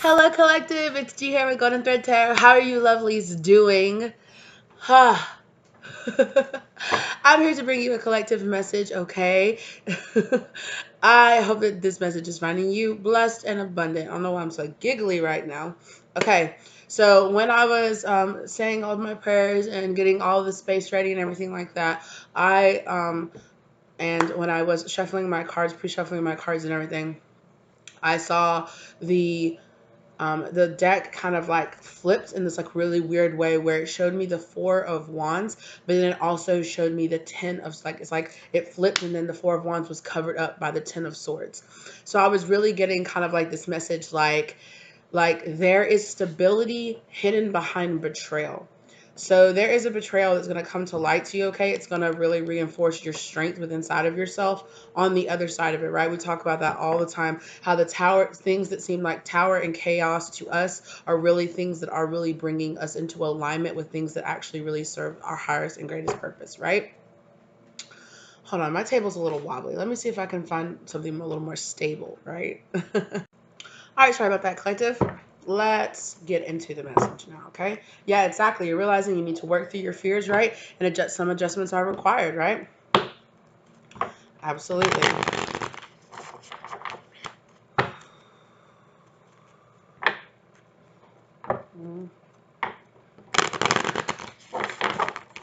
Hello, collective. It's G here with Golden Thread Tarot. How are you, lovelies, doing? I'm here to bring you a collective message, okay? I hope that this message is finding you blessed and abundant. I don't know why I'm so giggly right now. Okay, so when I was saying all of my prayers and getting all the space ready and everything like that, and when I was shuffling my cards, pre-shuffling my cards and everything, I saw the deck kind of like flipped in this like really weird way where it showed me the Four of Wands, but then it also showed me the Ten of, like, it's like it flipped and then the Four of Wands was covered up by the Ten of Swords. So I was really getting kind of like this message like there is stability hidden behind betrayal. So there is a betrayal that's going to come to light to you, okay? It's going to really reinforce your strength within inside of yourself on the other side of it, right? We talk about that all the time, how the tower, things that seem like tower and chaos to us are really things that are really bringing us into alignment with things that actually really serve our highest and greatest purpose, right? Hold on, my table's a little wobbly. Let me see if I can find something a little more stable, right? All right, sorry about that, collective. Let's get into the message now, okay? Yeah, exactly. You're realizing you need to work through your fears, right? And some adjustments are required, right? Absolutely.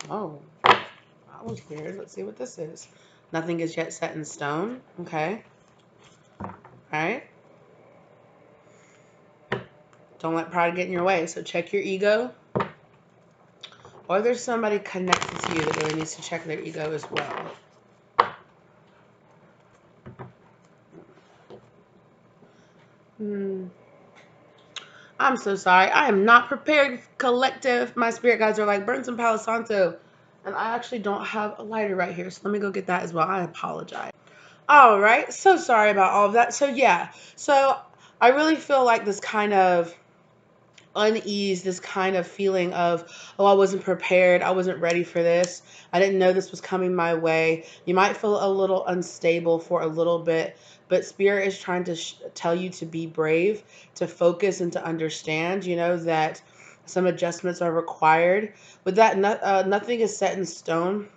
Oh, that was weird. Let's see what this is. Nothing is yet set in stone. Okay. All right. Don't let pride get in your way. So check your ego. Or there's somebody connected to you that really needs to check their ego as well. I'm so sorry. I am not prepared, collective. My spirit guides are like, burn some Palo Santo. And I actually don't have a lighter right here. So let me go get that as well. I apologize. All right. So sorry about all of that. So yeah. So I really feel like this kind of unease, this kind of feeling of, oh, I wasn't prepared. I wasn't ready for this. I didn't know this was coming my way. You might feel a little unstable for a little bit, but Spirit is trying to tell you to be brave, to focus and to understand, that some adjustments are required. But that nothing is set in stone.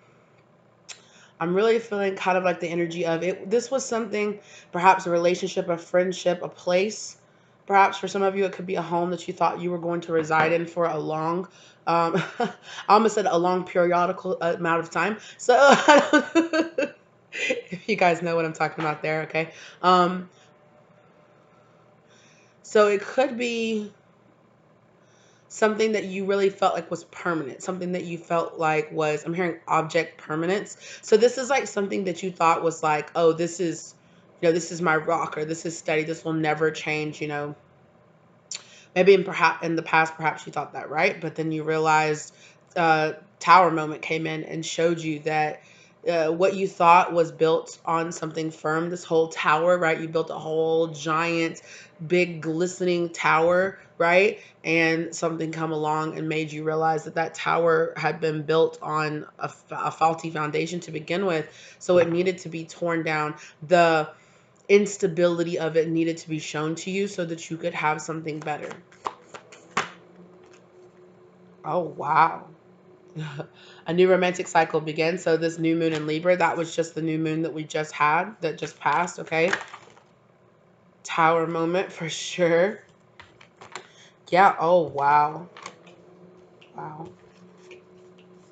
I'm really feeling kind of like the energy of it. This was something, perhaps a relationship, a friendship, a place. Perhaps for some of you, it could be a home that you thought you were going to reside in for a long, I almost said a long periodical amount of time. So if you guys know what I'm talking about there, okay. So it could be something that you really felt like was permanent, something that you felt like was, I'm hearing object permanence. So this is like something that you thought was like, oh, this is, this is my rock, or this is steady, this will never change, maybe perhaps in the past, perhaps you thought that, right? But then you realized tower moment came in and showed you that what you thought was built on something firm, this whole tower, right? You built a whole giant, big, glistening tower, right? And something come along and made you realize that that tower had been built on a faulty foundation to begin with. So it needed to be torn down. The instability of it needed to be shown to you so that you could have something better. Oh, wow. A new romantic cycle begins. So this new moon in Libra, that was just the new moon that we just had, that just passed, okay? Tower moment for sure. Yeah, oh, wow. Wow.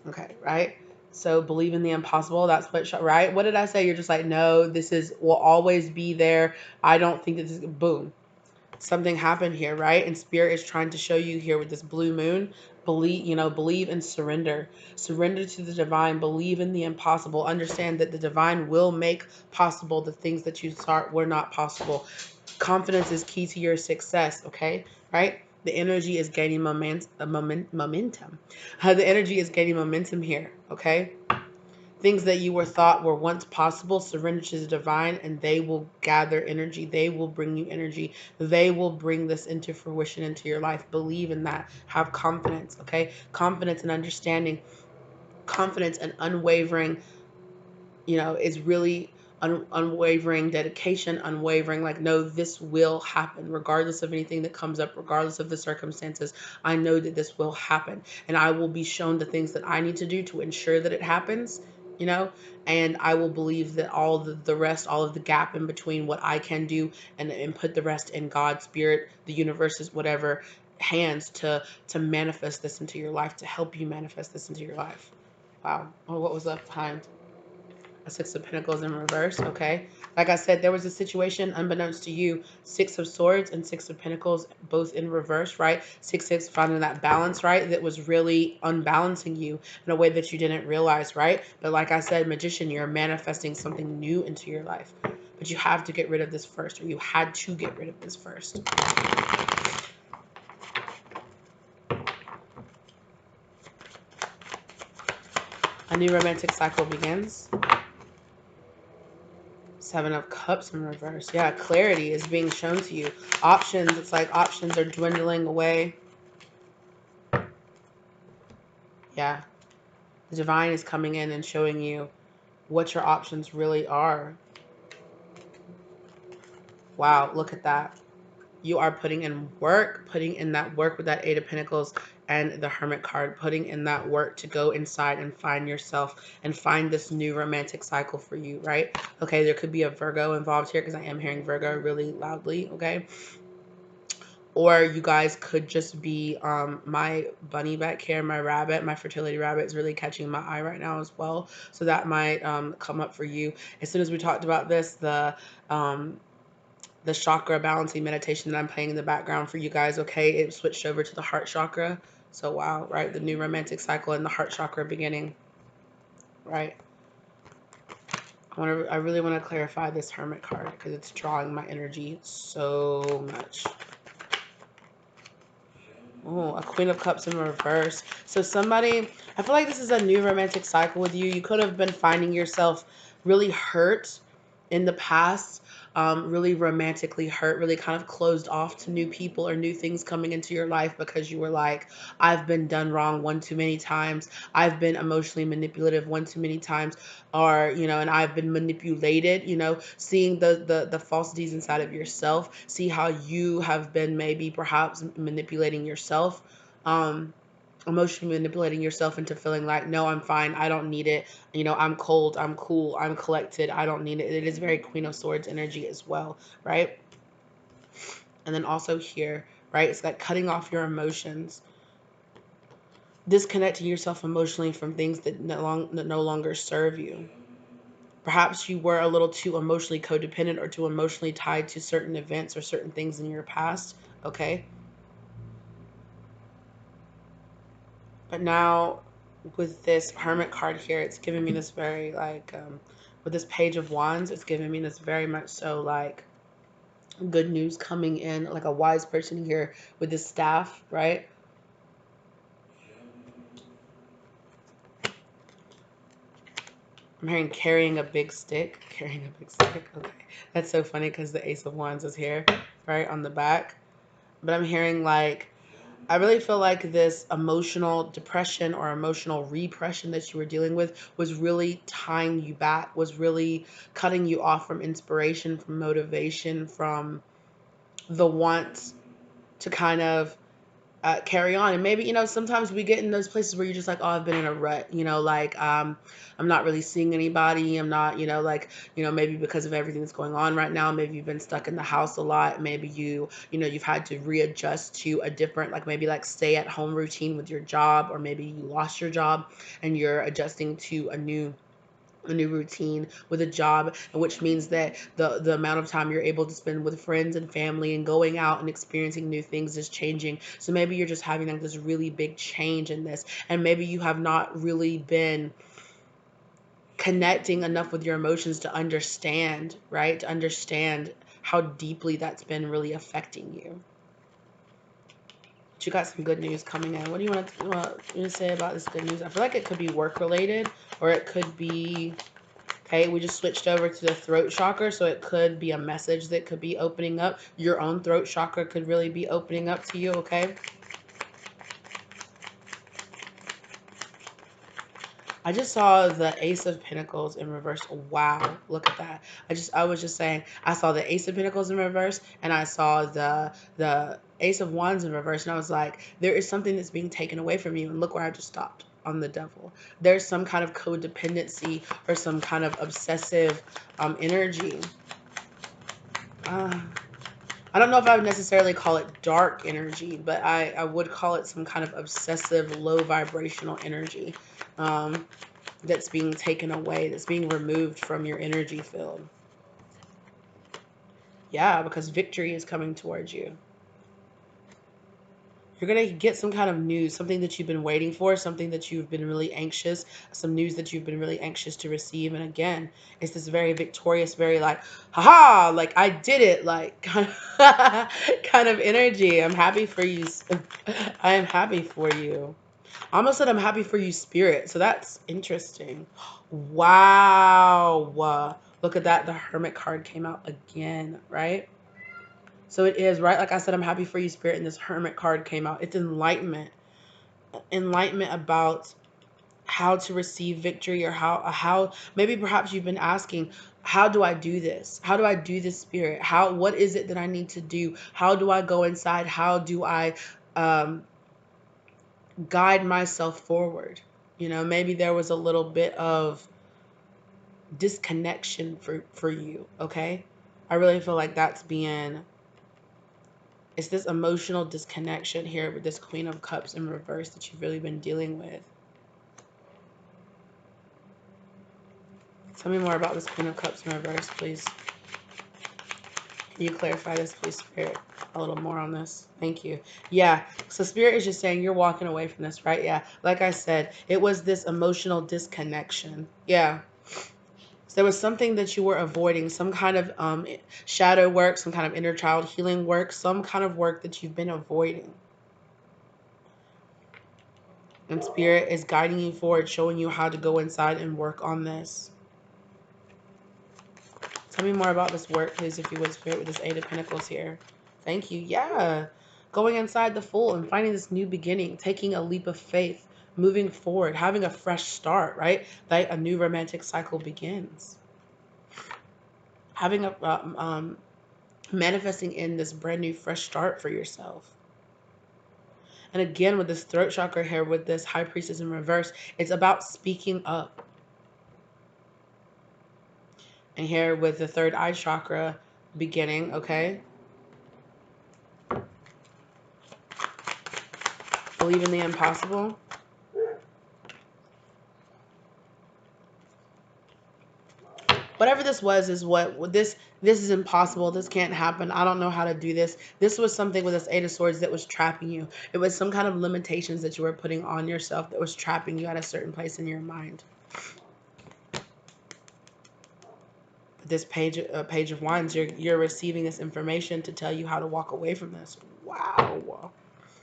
Okay, right? So believe in the impossible. That's what, right? What did I say? You're just like, no, will always be there. I don't think that this, boom. Something happened here, right? And Spirit is trying to show you here with this blue moon, believe and surrender. Surrender to the divine, believe in the impossible. Understand that the divine will make possible the things that you thought were not possible. Confidence is key to your success, okay? Right? The energy is gaining momentum. The energy is gaining momentum here, okay? Things that you were thought were once possible, surrender to the divine, and they will gather energy. They will bring you energy. They will bring this into fruition into your life. Believe in that. Have confidence, okay? Confidence and understanding. Confidence and unwavering, is really unwavering dedication, unwavering, like, no, this will happen regardless of anything that comes up, regardless of the circumstances. I know that this will happen, and I will be shown the things that I need to do to ensure that it happens, you know, and I will believe that all the rest, all of the gap in between what I can do, and put the rest in God's spirit, the universe's whatever hands to manifest this into your life, to help you manifest this into your life. Wow. Oh, what was left behind? A Six of Pentacles in reverse. Okay. Like I said, there was a situation unbeknownst to you, Six of Swords and Six of Pentacles, both in reverse, right? 6-6, finding that balance, right? That was really unbalancing you in a way that you didn't realize, right? But like I said, Magician, you're manifesting something new into your life. But you have to get rid of this first, or you had to get rid of this first. A new romantic cycle begins. Seven of Cups in reverse. Yeah, clarity is being shown to you. Options, it's like options are dwindling away. Yeah. The divine is coming in and showing you what your options really are. Wow, look at that. You are putting in work, putting in that work with that Eight of Pentacles and the Hermit card, putting in that work to go inside and find yourself and find this new romantic cycle for you, right? Okay, there could be a Virgo involved here because I am hearing Virgo really loudly, okay? Or you guys could just be, my bunny back here, my rabbit, my fertility rabbit is really catching my eye right now as well. So that might come up for you. As soon as we talked about this, the chakra balancing meditation that I'm playing in the background for you guys, okay, it switched over to the heart chakra. So wow, right? The new romantic cycle and the heart chakra beginning, right? I really want to clarify this Hermit card because it's drawing my energy so much. Oh, a Queen of Cups in reverse. So somebody, I feel like this is a new romantic cycle with you. You could have been finding yourself really hurt in the past, really romantically hurt, really kind of closed off to new people or new things coming into your life because you were like, I've been done wrong one too many times. I've been emotionally manipulative one too many times, or, you know, and I've been manipulated, you know, seeing the falsities inside of yourself, see how you have been maybe perhaps manipulating yourself, emotionally manipulating yourself into feeling like, no, I'm fine, I don't need it, you know, I'm cold, I'm cool, I'm collected, I don't need it. It is very Queen of Swords energy as well, right? And then also here, right, it's like cutting off your emotions, disconnecting yourself emotionally from things that no longer serve you. Perhaps you were a little too emotionally codependent or too emotionally tied to certain events or certain things in your past, okay? But now with this Hermit card here, it's giving me this very like, with this Page of Wands, it's giving me this very much so like good news coming in, like a wise person here with this staff, right? I'm hearing carrying a big stick. Carrying a big stick. Okay. That's so funny because the Ace of Wands is here, right, on the back. But I'm hearing like, I really feel like this emotional depression or emotional repression that you were dealing with was really tying you back, was really cutting you off from inspiration, from motivation, from the want to kind of carry on. And maybe, you know, sometimes we get in those places where you're just like, oh, I've been in a rut, you know, like, I'm not really seeing anybody. I'm not, you know, like, you know, maybe because of everything that's going on right now, maybe you've been stuck in the house a lot. Maybe you know, you've had to readjust to a different, like maybe like stay at home routine with your job, or maybe you lost your job and you're adjusting to a new routine with a job, and which means that the amount of time you're able to spend with friends and family and going out and experiencing new things is changing. So maybe you're just having like this really big change in this, and maybe you have not really been connecting enough with your emotions to understand, right, to understand how deeply that's been really affecting you. But you got some good news coming in. What do you want to say about this good news? I feel like it could be work related, or it could be, okay, we just switched over to the throat chakra, so it could be a message that could be opening up. Your own throat chakra could really be opening up to you, okay? I just saw the Ace of Pentacles in reverse. Wow, look at that. I was just saying, I saw the Ace of Pentacles in reverse, and I saw the Ace of Wands in reverse, and I was like, there is something that's being taken away from you, and look where I just stopped, on the Devil. There's some kind of codependency or some kind of obsessive energy. I don't know if I would necessarily call it dark energy, but I would call it some kind of obsessive, low vibrational energy. That's being taken away, that's being removed from your energy field. Yeah, because victory is coming towards you. You're going to get some kind of news, something that you've been waiting for, something that you've been really anxious, some news that you've been really anxious to receive. And again, it's this very victorious, very like, haha, like I did it, like kind of energy. I'm happy for you. I am happy for you. I almost said I'm happy for you, spirit. So that's interesting. Wow. Look at that. The Hermit card came out again, right? So it is, right? Like I said, I'm happy for you, spirit. And this Hermit card came out. It's enlightenment. Enlightenment about how to receive victory, or how maybe perhaps you've been asking, how do I do this? How do I do this, spirit? What is it that I need to do? How do I go inside? How do I guide myself forward? You know, maybe there was a little bit of disconnection for you, okay? I really feel like it's this emotional disconnection here with this Queen of Cups in reverse that you've really been dealing with. Tell me more about this Queen of Cups in reverse, please. Can you clarify this, please, Spirit? A little more on this. Thank you. Yeah. So Spirit is just saying you're walking away from this, right? Yeah. Like I said, it was this emotional disconnection. Yeah. So there was something that you were avoiding, some kind of shadow work, some kind of inner child healing work, some kind of work that you've been avoiding. And Spirit is guiding you forward, showing you how to go inside and work on this. Tell me more about this work, please, if you would, Spirit, with this Eight of Pentacles here. Thank you. Yeah. Going inside the Fool and finding this new beginning, taking a leap of faith, moving forward, having a fresh start, right? Like a new romantic cycle begins. Having manifesting in this brand new fresh start for yourself. And again, with this throat chakra here, with this High Priestess in reverse, it's about speaking up. And here with the third eye chakra beginning, okay? Believe in the impossible. Whatever this was is what this is impossible. This can't happen. I don't know how to do this. This was something with this Eight of Swords that was trapping you. It was some kind of limitations that you were putting on yourself that was trapping you at a certain place in your mind. This page of Wands, you're receiving this information to tell you how to walk away from this. Wow.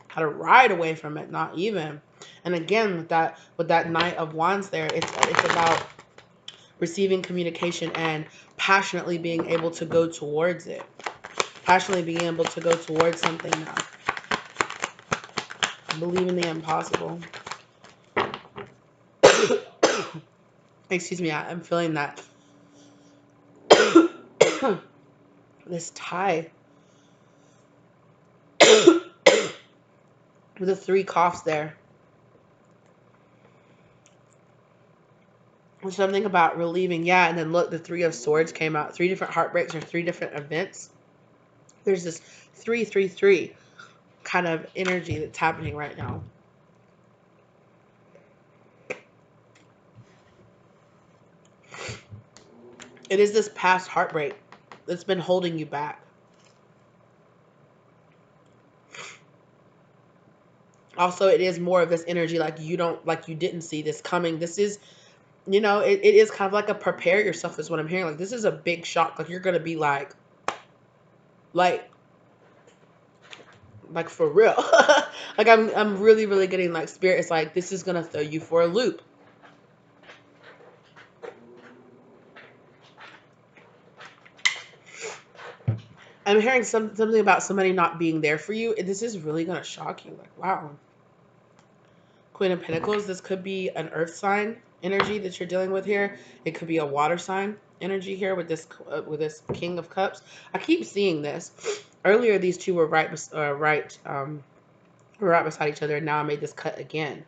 How to ride away from it, not even. And again, with that Knight of Wands there, it's about receiving communication and passionately being able to go towards it. Passionately being able to go towards something now. Believe in the impossible. Excuse me, I'm feeling that. This tie. With the 3 coughs there. Something about relieving. Yeah, and then look, the 3 of Swords came out. 3 different heartbreaks or 3 different events. There's this 333 kind of energy that's happening right now. It is this past heartbreak that's been holding you back. Also, it is more of this energy like you didn't see this coming. This is, you know, it is kind of like a prepare yourself is what I'm hearing. Like this is a big shock. Like you're going to be like for real. Like I'm really, really getting like Spirit. It's like, this is going to throw you for a loop. I'm hearing something about somebody not being there for you. This is really going to shock you. Like, wow. Queen of Pentacles. This could be an earth sign. energy that you're dealing with here. It could be a water sign energy here with this King of Cups. I keep seeing this. Earlier, these two were right beside each other, and now I made this cut again.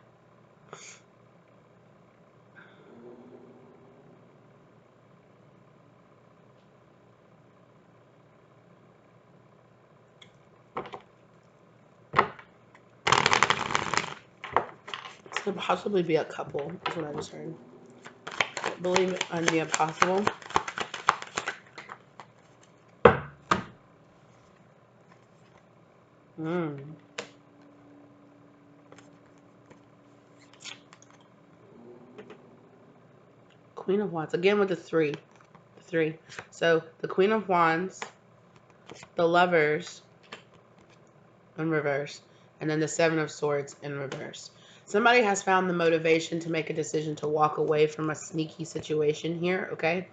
This could possibly be a couple. That's what I just heard. Believe in the impossible. Queen of Wands. Again with the three. The three. So the Queen of Wands, the Lovers in reverse, and then the Seven of Swords in reverse. Somebody has found the motivation to make a decision to walk away from a sneaky situation here, okay?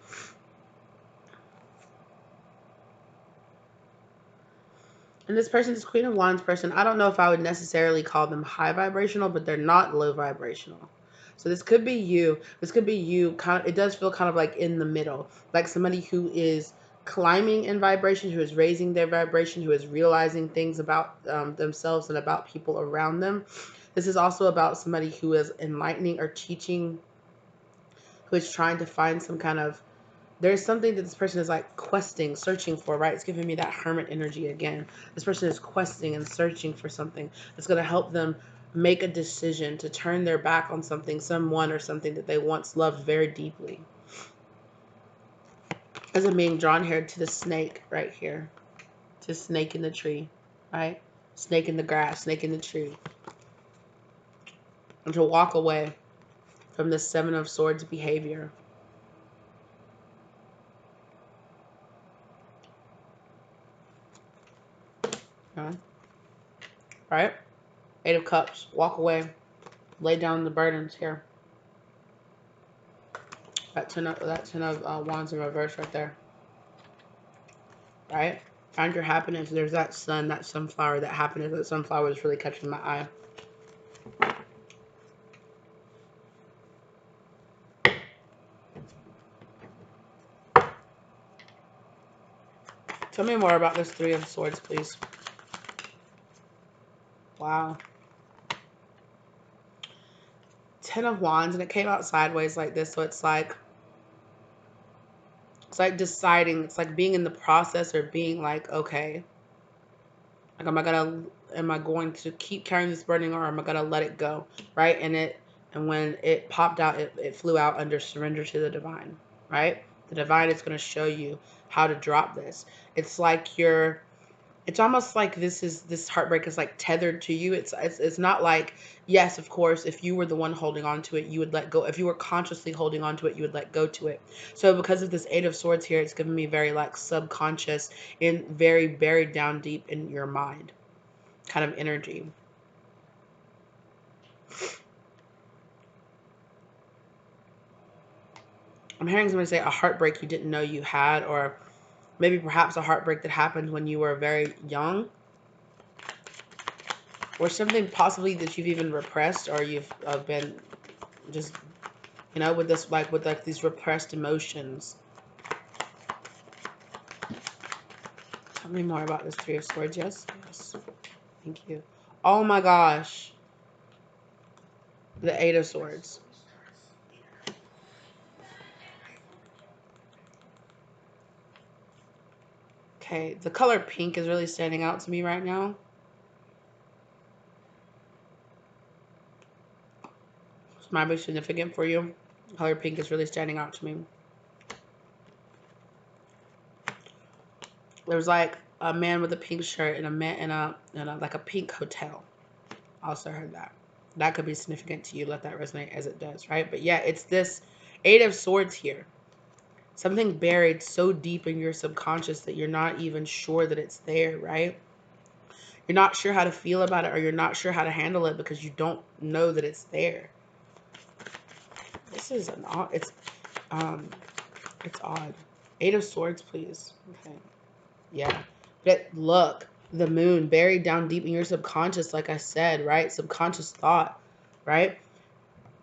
And this person, this Queen of Wands person, I don't know if I would necessarily call them high vibrational, but they're not low vibrational. So this could be you. This could be you. Kind of, it does feel kind of like in the middle, like somebody who is climbing in vibration, who is raising their vibration, who is realizing things about themselves and about people around them. This is also about somebody who is enlightening or teaching, who is trying to find some kind of, there's something that this person is like questing, searching for, right? It's giving me that hermit energy again. This person is questing and searching for something that's going to help them make a decision to turn their back on something, someone or something that they once loved very deeply. As I'm being drawn here to the snake right here, to snake in the tree, right? Snake in the grass, snake in the tree. And to walk away from the Seven of Swords behavior. Right? Eight of Cups. Walk away. Lay down the burdens here. That ten of Wands in reverse right there. Right? Find your happiness. There's that sun, that sunflower, that happiness. That sunflower is really catching my eye. Tell me more about this Three of Swords, please. Wow. Ten of Wands, and it came out sideways like this, so it's like deciding, it's like being in the process, or being like, okay, like am I going to keep carrying this burden, or am I gonna let it go? Right? And when it popped out, it flew out under surrender to the divine, right? The divine is gonna show you how to drop this. It's like it's almost like this heartbreak is like tethered to you. It's not like, yes, of course, if you were the one holding on to it, you would let go. If you were consciously holding on to it, you would let go to it. So because of this Eight of Swords here, it's giving me very like subconscious and very buried down deep in your mind kind of energy. I'm hearing somebody say a heartbreak you didn't know you had, or maybe perhaps a heartbreak that happened when you were very young, or something possibly that you've even repressed, or you've been just, you know, with this, like with like these repressed emotions. Tell me more about this Three of Swords. Yes, yes. Thank you. Oh my gosh. The Eight of Swords. Okay, the color pink is really standing out to me right now. This might be significant for you. Color pink is really standing out to me. There was like a man with a pink shirt and a man in a like a pink hotel. Also heard that. That could be significant to you. Let that resonate as it does, right? But yeah, it's this Eight of Swords here. Something buried so deep in your subconscious that you're not even sure that it's there, right? You're not sure how to feel about it, or you're not sure how to handle it because you don't know that it's there. This is an odd, it's odd. Eight of Swords, please. Okay. Yeah. But look, the moon buried down deep in your subconscious, like I said, right? Subconscious thought, right?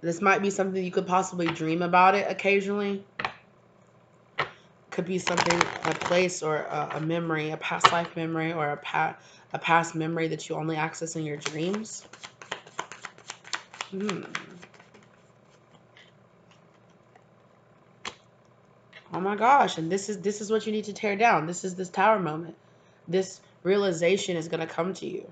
This might be something you could possibly dream about it occasionally. Could be something, a place or a memory, a past life memory, or a past memory that you only access in your dreams. Oh my gosh, and this is what you need to tear down. This is this tower moment. This realization is going to come to you.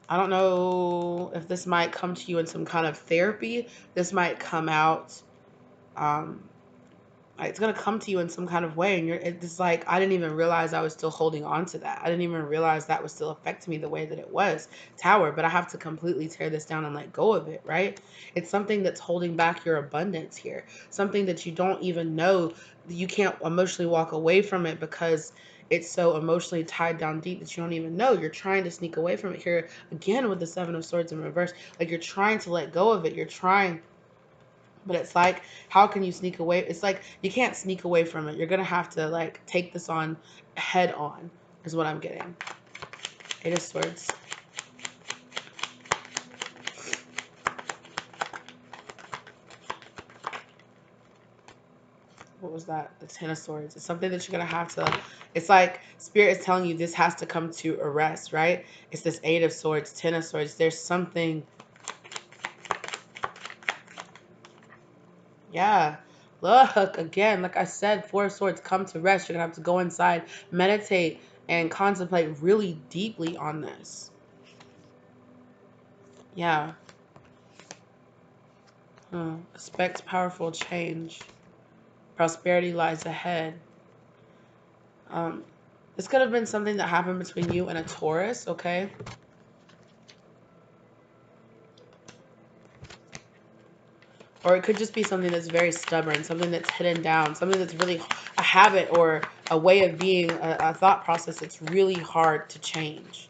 I don't know if this might come to you in some kind of therapy. This might come out um it's gonna come to you in some kind of way, and it's like, I didn't even realize I was still holding on to that. I didn't even realize that was still affecting me the way that it was. Tower, but I have to completely tear this down and let go of it, right? It's something that's holding back your abundance here. Something that you don't even know. You can't emotionally walk away from it because it's so emotionally tied down deep that you don't even know. You're trying to sneak away from it here again with the Seven of Swords in reverse. Like, you're trying to let go of it. You're trying, but it's like, how can you sneak away? It's like, you can't sneak away from it. You're going to have to, like, take this on head on, is what I'm getting. Eight of Swords. What was that? The Ten of Swords. It's something that you're going to have to, it's like Spirit is telling you this has to come to a rest, right? It's this Eight of Swords, Ten of Swords. There's something. Yeah. Look, again, like I said, Four of Swords, come to rest. You're going to have to go inside, meditate, and contemplate really deeply on this. Yeah. Expect powerful change. Prosperity lies ahead. This could have been something that happened between you and a Taurus, okay? Or it could just be something that's very stubborn, something that's hidden down, something that's really a habit or a way of being, a thought process that's really hard to change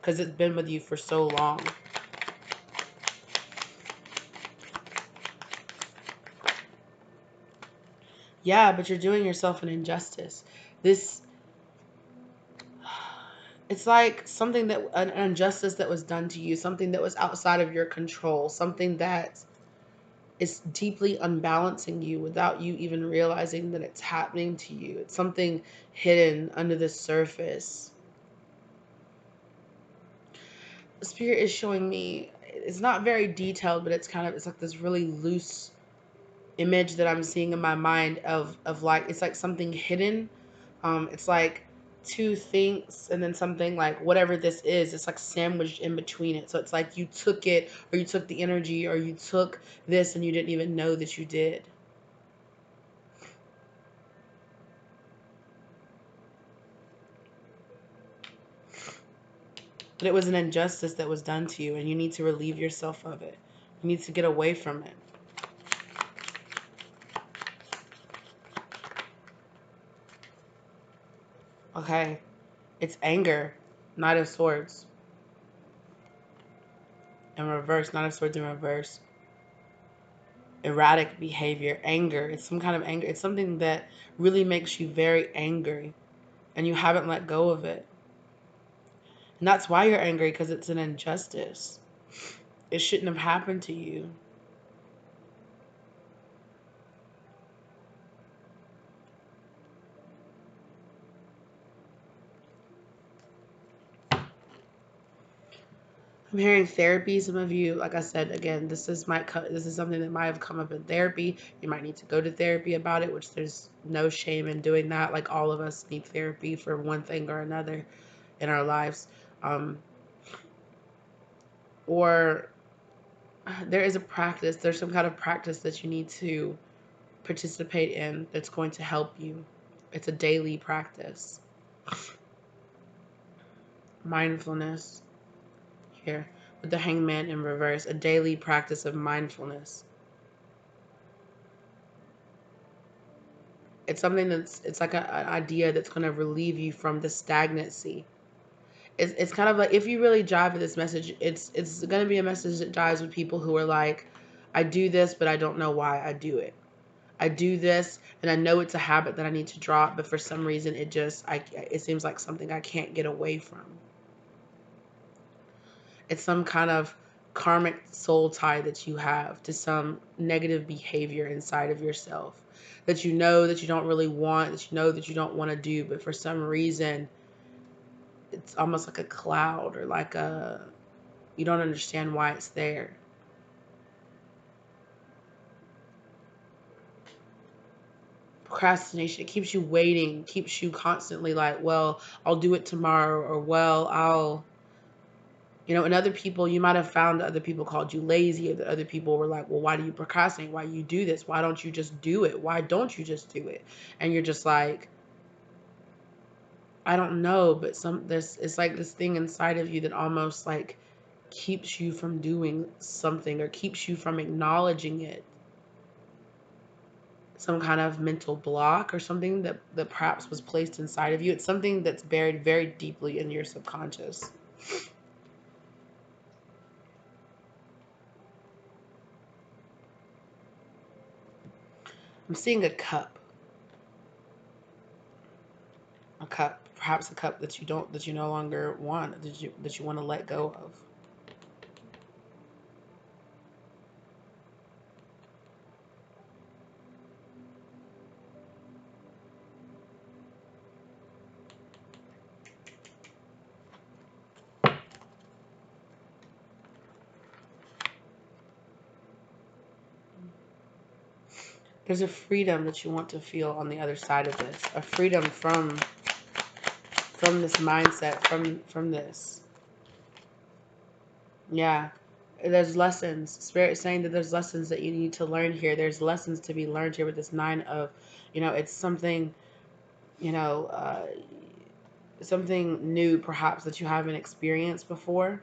because it's been with you for so long. Yeah, but you're doing yourself an injustice. This, it's like something that, an injustice that was done to you, something that was outside of your control, something that is deeply unbalancing you without you even realizing that it's happening to you. It's something hidden under the surface. Spirit is showing me, it's not very detailed, but it's kind of, it's like this really loose image that I'm seeing in my mind of like, it's like something hidden. It's like two things and then something, like whatever this is, it's like sandwiched in between it. So it's like you took it, or you took the energy, or you took this and you didn't even know that you did. But it was an injustice that was done to you, and you need to relieve yourself of it. You need to get away from it. Okay. It's anger. Knight of Swords. In reverse. Knight of Swords in reverse. Erratic behavior. Anger. It's some kind of anger. It's something that really makes you very angry, and you haven't let go of it. And that's why you're angry, because it's an injustice. It shouldn't have happened to you. I'm hearing therapy. Some of you, like I said, again, this is something that might have come up in therapy. You might need to go to therapy about it, which there's no shame in doing that. Like, all of us need therapy for one thing or another in our lives. Or there is a practice. There's some kind of practice that you need to participate in that's going to help you. It's a daily practice. Mindfulness here with the Hangman in reverse. A daily practice of mindfulness. It's something it's like an idea that's going to relieve you from the stagnancy. It's kind of like, if you really jive with this message, it's going to be a message that jives with people who are like, I do this, but I don't know why I do it. I do this, and I know it's a habit that I need to drop, but for some reason it seems like something I can't get away from. It's some kind of karmic soul tie that you have to some negative behavior inside of yourself that you know that you don't really want, that you know that you don't want to do, but for some reason it's almost like a cloud or like a, you don't understand why it's there. Procrastination, it keeps you waiting, keeps you constantly like, well, I'll do it tomorrow, or well, I'll, and other people, you might have found that other people called you lazy, or that other people were like, well, why do you procrastinate? Why you do this? Why don't you just do it? Why don't you just do it? And you're just like, I don't know, but it's like this thing inside of you that almost like keeps you from doing something or keeps you from acknowledging it. Some kind of mental block or something that perhaps was placed inside of you. It's something that's buried very deeply in your subconscious. I'm seeing a cup. A cup. Perhaps a cup that you no longer want, that you want to let go of. There's a freedom that you want to feel on the other side of this. A freedom from this mindset, from this. Yeah. There's lessons. Spirit is saying that there's lessons that you need to learn here. There's lessons to be learned here with this 9 of, it's something, you know, uh, something new perhaps that you haven't experienced before.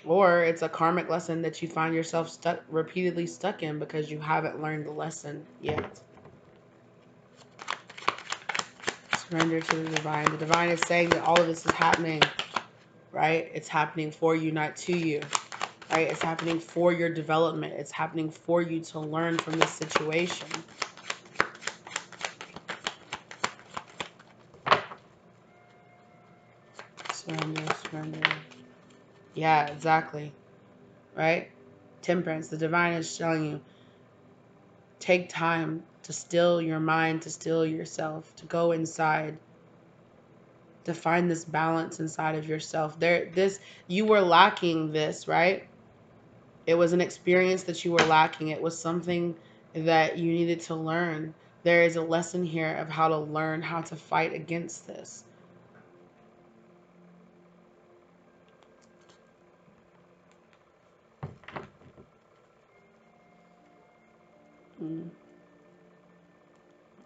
Or it's a karmic lesson that you find yourself repeatedly stuck in because you haven't learned the lesson yet. Surrender to the divine. The divine is saying that all of this is happening, right? It's happening for you, not to you, right? It's happening for your development. It's happening for you to learn from this situation. Surrender, surrender. Yeah, exactly. Right? Temperance. The divine is showing you, take time to still your mind, to still yourself, to go inside, to find this balance inside of yourself. You were lacking this, right? It was an experience that you were lacking. It was something that you needed to learn. There is a lesson here of how to learn how to fight against this.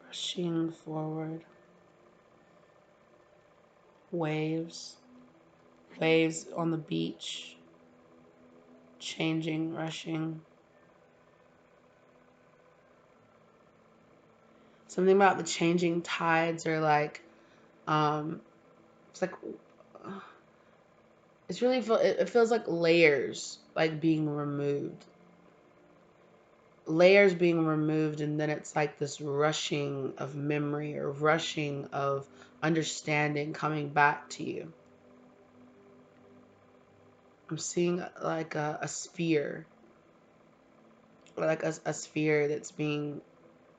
Rushing forward. Waves. Waves on the beach. Changing, rushing. Something about the changing tides, or like, it's like, it feels like layers like being removed. Layers being removed, and then it's like this rushing of memory or rushing of understanding coming back to you. I'm seeing like a sphere, like a sphere that's being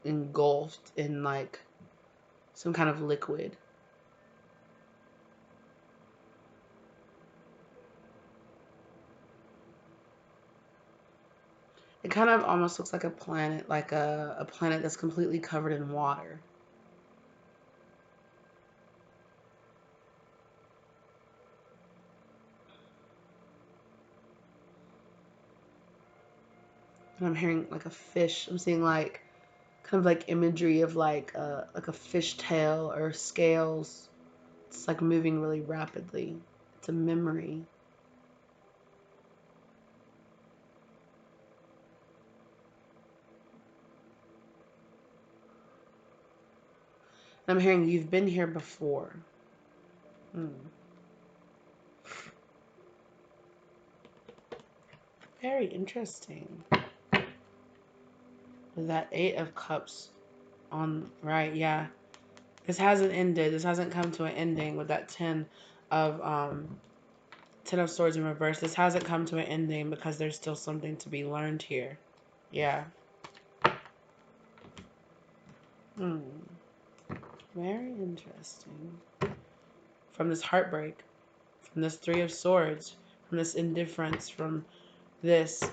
engulfed in like some kind of liquid. It kind of almost looks like a planet, like a planet that's completely covered in water. And I'm hearing like a fish. I'm seeing like kind of like imagery of like a fish tail or scales. It's like moving really rapidly. It's a memory. And I'm hearing you've been here before. Very interesting. That 8 of Cups on right, yeah. This hasn't ended. This hasn't come to an ending with that 10 of Ten of Swords in reverse. This hasn't come to an ending because there's still something to be learned here. Yeah. Hmm. Very interesting. From this heartbreak, from this Three of Swords, from this indifference, from this,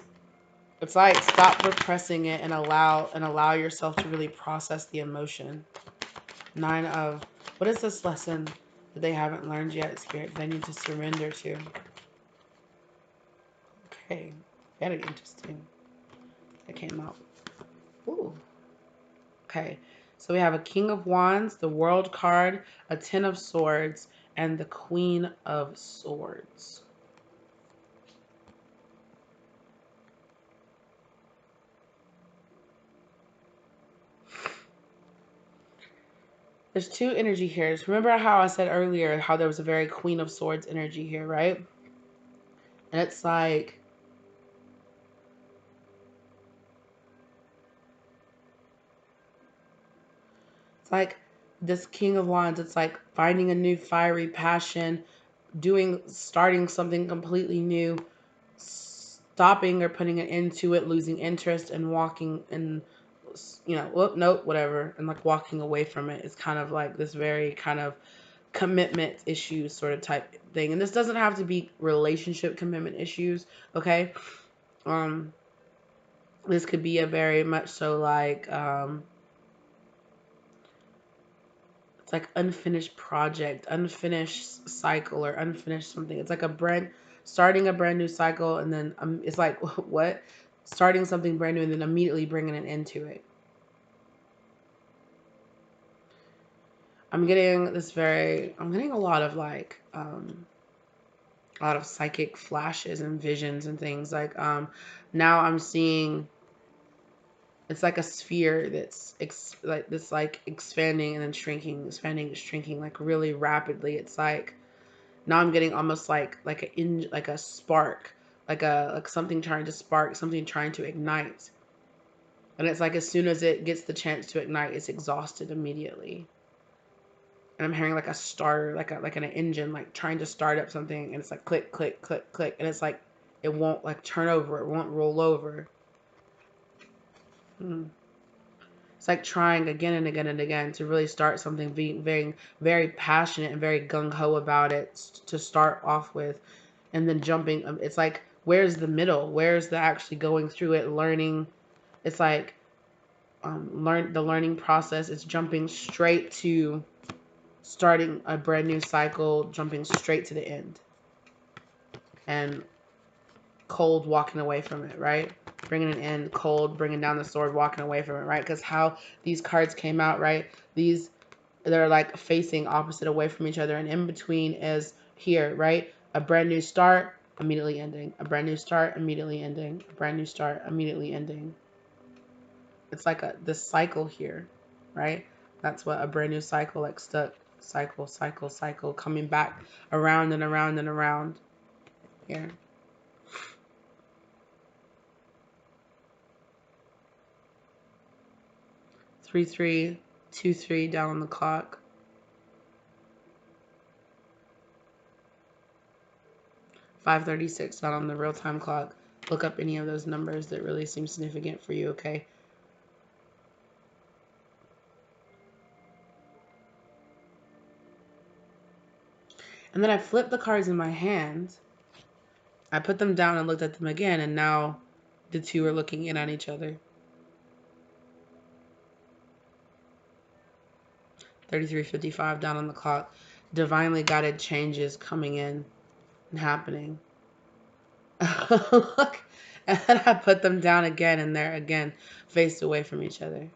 it's like stop repressing it and allow yourself to really process the emotion. Nine of, what is this lesson that they haven't learned yet, Spirit, they need to surrender to? Okay, very interesting. That came out. Ooh. Okay, so we have a King of Wands, the World card, a Ten of Swords, and the Queen of Swords. There's two energy here. Remember how I said earlier how there was a very Queen of Swords energy here, right? And it's like this King of Wands. It's like finding a new fiery passion, starting something completely new, stopping or putting an end to it, losing interest, and walking and, whoop, nope, whatever, and like walking away from it. It's kind of like this very kind of commitment issues sort of type thing. And this doesn't have to be relationship commitment issues, okay? This could be a very much so like it's like unfinished project, unfinished cycle, or unfinished something. It's like starting a brand new cycle, and then it's like what? Starting something brand new and then immediately bringing an end to it. I'm getting a lot of like a lot of psychic flashes and visions and things like now I'm seeing it's like a sphere that's like this like expanding and then shrinking, expanding, shrinking like really rapidly. It's like now I'm getting almost like a spark, like something trying to spark, something trying to ignite. And it's like as soon as it gets the chance to ignite, it's exhausted immediately. And I'm hearing like a starter, like an engine, like trying to start up something, and it's like click, click, click, click, and it's like it won't like turn over, it won't roll over. It's like trying again and again and again to really start something, being very, very passionate and very gung ho about it to start off with, and then jumping. It's like, where's the middle? Where's the actually going through it, learning? It's like the learning process. It's jumping straight to starting a brand new cycle, jumping straight to the end, and cold walking away from it, right? Bringing an end, cold, bringing down the sword, walking away from it, right? Because how these cards came out, right? They're like facing opposite away from each other, and in between is here, right? A brand new start, immediately ending. A brand new start, immediately ending. A brand new start, immediately ending. It's like this cycle here, right? That's what a brand new cycle, like stuck, cycle, cycle, cycle, coming back around and around and around here. Three, three, 2, 3 down on the clock. 5:36 down on the real-time clock. Look up any of those numbers that really seem significant for you, okay? And then I flipped the cards in my hand. I put them down and looked at them again, and now the two are looking in on each other. 33:55 down on the clock. Divinely guided changes coming in and happening. Look, and then I put them down again, and they're again faced away from each other.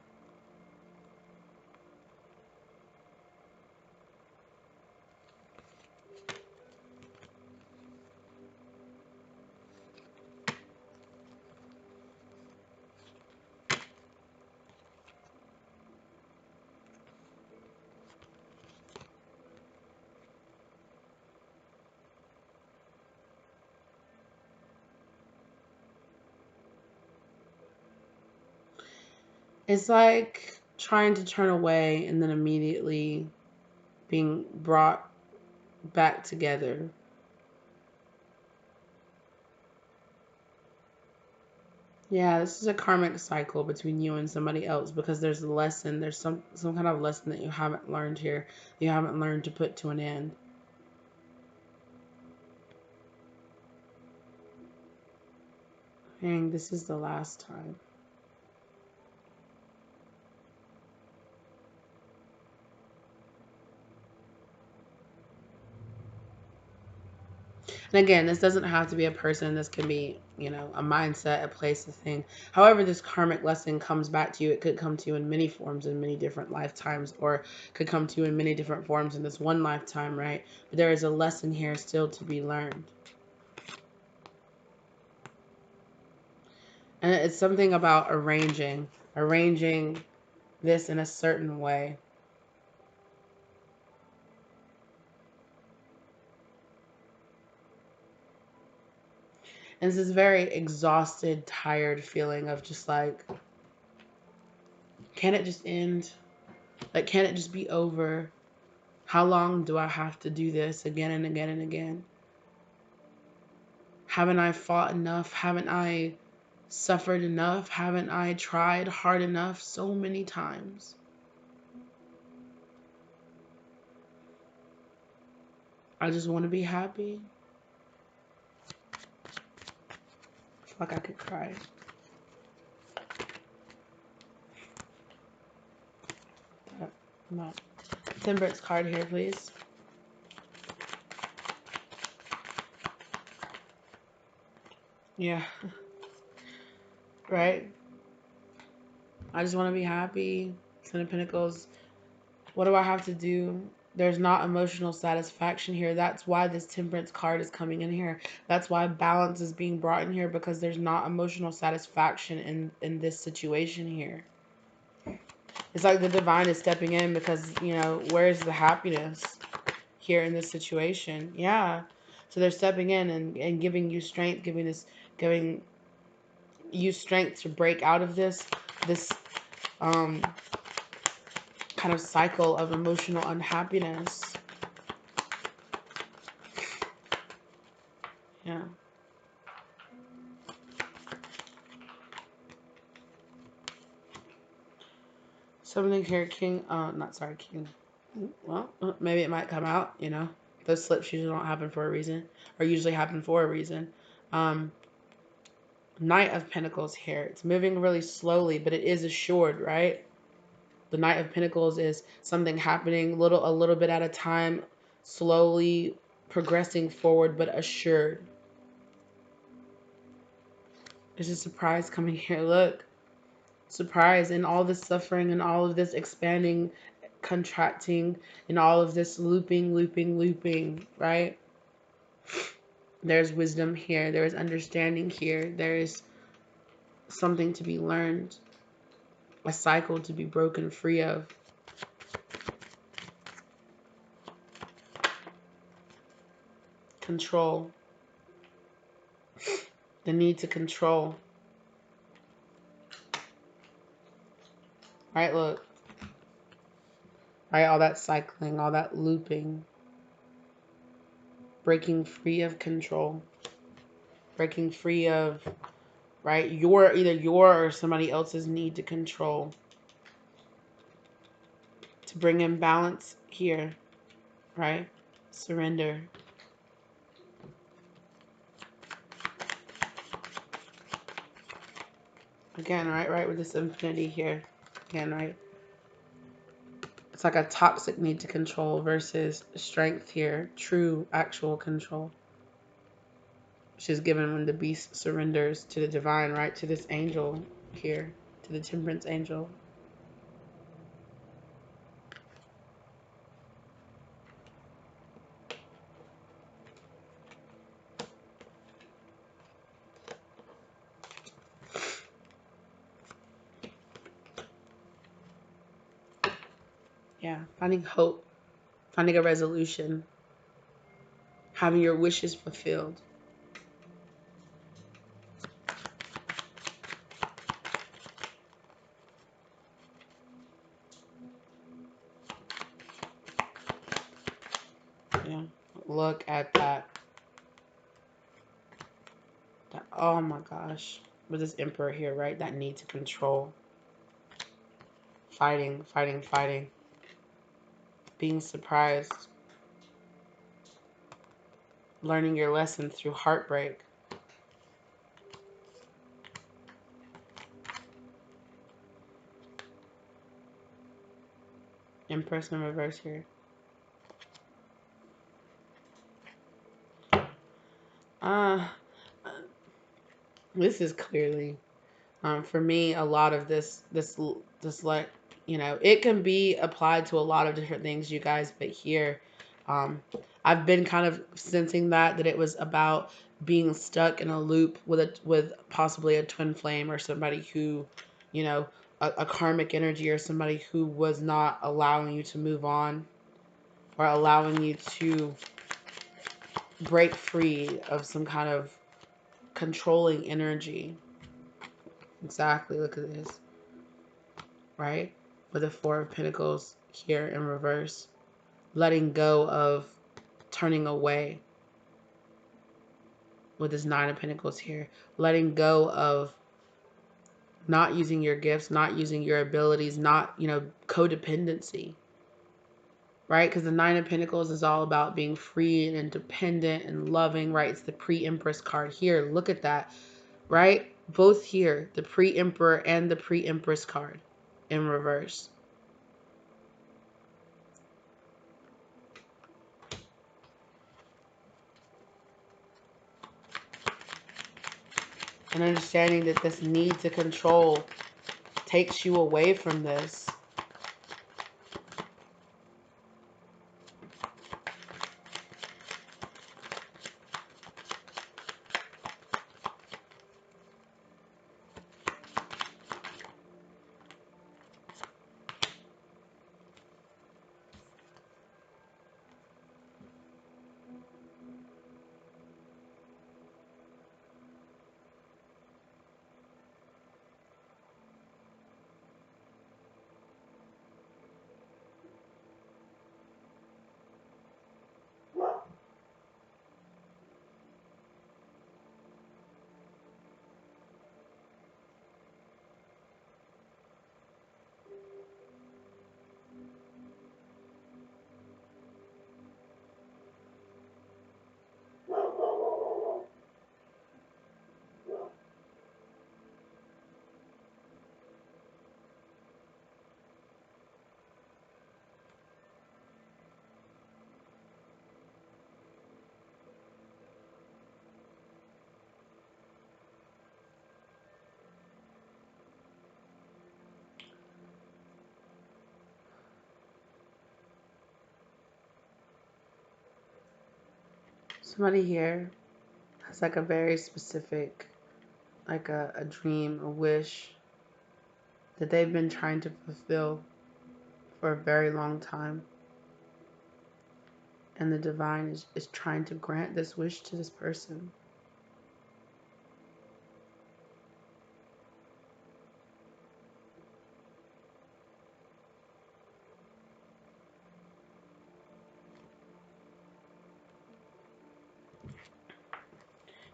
It's like trying to turn away and then immediately being brought back together. Yeah, this is a karmic cycle between you and somebody else because there's a lesson. There's some kind of lesson that you haven't learned here. You haven't learned to put to an end. Dang, this is the last time. And again, this doesn't have to be a person. This can be, you know, a mindset, a place, a thing. However, this karmic lesson comes back to you. It could come to you in many forms in many different lifetimes, or could come to you in many different forms in this one lifetime, right? But there is a lesson here still to be learned. And it's something about arranging this in a certain way. And it's this very exhausted, tired feeling of just like, can it just end? Like, can it just be over? How long do I have to do this again and again and again? Haven't I fought enough? Haven't I suffered enough? Haven't I tried hard enough so many times? I just want to be happy. I feel like I could cry. Not. Temperance card here, please. Yeah. Right? I just want to be happy. Ten of Pentacles. What do I have to do? There's not emotional satisfaction here. That's why this Temperance card is coming in here. That's why balance is being brought in here, because there's not emotional satisfaction in this situation here. It's like the divine is stepping in because, you know, where's the happiness here in this situation? Yeah. So they're stepping in and giving you strength, giving you strength to break out of this um kind of cycle of emotional unhappiness. Yeah. Something here, King. Not sorry, King. Well, maybe it might come out. You know, those slips usually don't happen for a reason, or usually happen for a reason. Um, Knight of Pentacles here. It's moving really slowly, but it is assured, right? The Knight of Pentacles is something happening a little bit at a time, slowly progressing forward, but assured. There's a surprise coming here. Look, surprise, and all this suffering and all of this expanding, contracting, and all of this looping, right? There's wisdom here. There is understanding here. There is something to be learned, a cycle to be broken free of. Control. The need to control. Right, look. Right, all that cycling, all that looping. Breaking free of control. Breaking free of, right, either your or somebody else's need to control. To bring in balance here, right? Surrender. Again, right, with this infinity here. Again, right? It's like a toxic need to control versus strength here. True, actual control. Which is given when the beast surrenders to the divine, right? To this angel here. To the temperance angel. Yeah, finding hope. Finding a resolution. Having your wishes fulfilled. Yeah, look at that. Oh my gosh. with this Emperor here, right? That need to control. Fighting, fighting, fighting. Being surprised. Learning your lesson through heartbreak. Empress in reverse here. Uh, this is clearly, for me, a lot of this like, you know, it can be applied to a lot of different things, you guys, but here, um, I've been kind of sensing that it was about being stuck in a loop with possibly a twin flame or somebody who, you know, a karmic energy or somebody who was not allowing you to move on or allowing you to break free of some kind of controlling energy. Exactly. Look at this. Right? With the Four of Pentacles here in reverse. Letting go of turning away with this Nine of Pentacles here. Letting go of not using your gifts, not using your abilities, not, you know, codependency. Right? Because the Nine of Pentacles is all about being free and independent and loving, right? It's the pre-Empress card here. Look at that, right? Both here, the pre-Emperor and the pre-Empress card in reverse. And understanding that this need to control takes you away from this. Somebody here has like a very specific, like a dream, a wish that they've been trying to fulfill for a very long time. And the divine is trying to grant this wish to this person.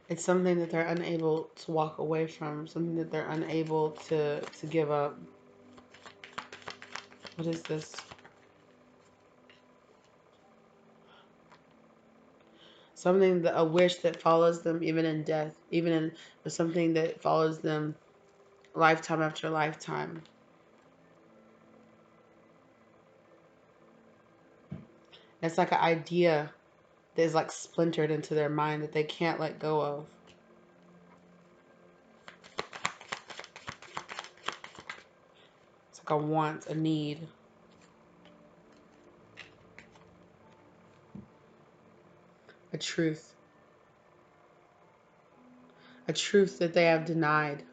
It's something that they're unable to walk away from, something that they're unable to give up. What is this? Something that, a wish that follows them even in death, even in something that follows them lifetime after lifetime. It's like an idea that is like splintered into their mind that they can't let go of. It's like a want, a need. A truth. A truth that they have denied.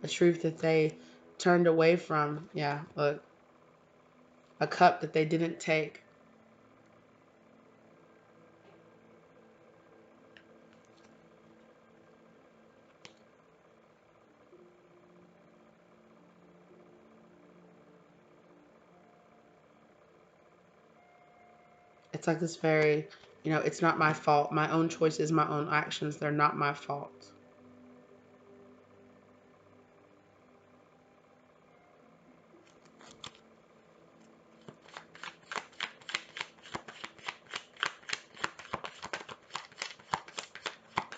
A truth that they turned away from. Yeah, look. A cup that they didn't take. It's like this very, you know, it's not my fault. My own choices, my own actions, they're not my fault.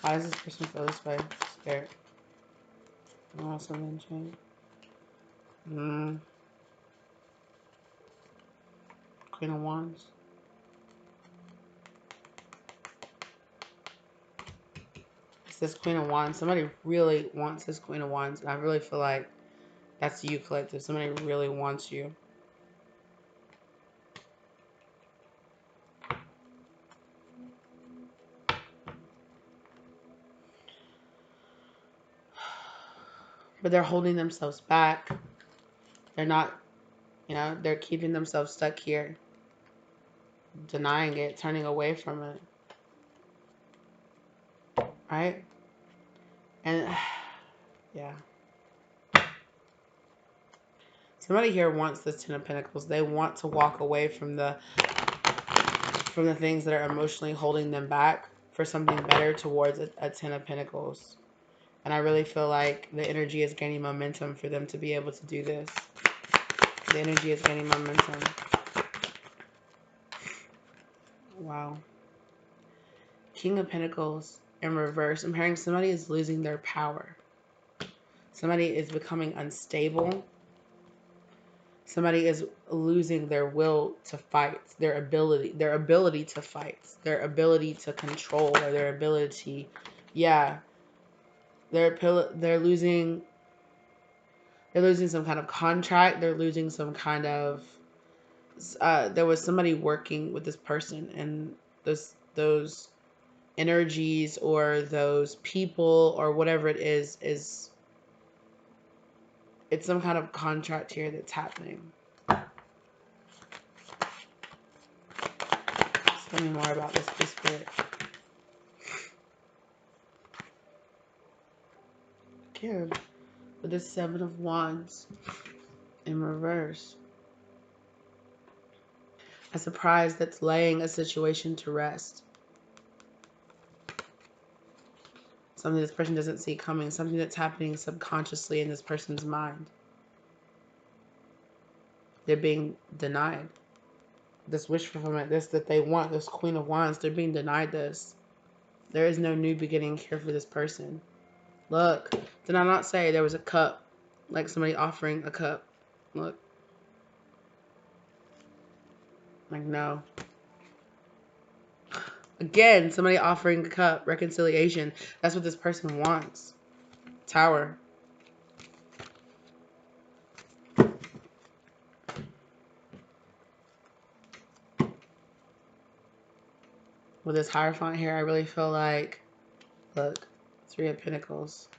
Why does this person feel this way? Scared. I want something to change. Queen of Wands. It's this Queen of Wands. Somebody really wants this Queen of Wands. And I really feel like that's you, collective. Somebody really wants you. But they're holding themselves back. They're not, they're keeping themselves stuck here. Denying it, turning away from it. Right? And, yeah. Somebody here wants this Ten of Pentacles. They want to walk away from the things that are emotionally holding them back for something better towards a Ten of Pentacles. And I really feel like the energy is gaining momentum for them to be able to do this. The energy is gaining momentum. Wow. King of Pentacles in reverse. I'm hearing somebody is losing their power. Somebody is becoming unstable. Somebody is losing their will to fight, their ability to fight, their ability to control, or their ability, yeah, they're losing some kind of contract. They're losing some kind of, there was somebody working with this person, and those energies or those people or whatever it is it's some kind of contract here that's happening. Tell me more about this, please, Spirit. Again, with the Seven of Wands in reverse. A surprise that's laying a situation to rest. Something this person doesn't see coming. Something that's happening subconsciously in this person's mind. They're being denied this wish fulfillment, this that they want, this Queen of Wands. They're being denied this. There is no new beginning here for this person. Look, did I not say there was a cup? Like somebody offering a cup. Look. Like, no. Again, somebody offering a cup. Reconciliation. That's what this person wants. Tower. With this Hierophant here, I really feel like, look, Three of Pentacles.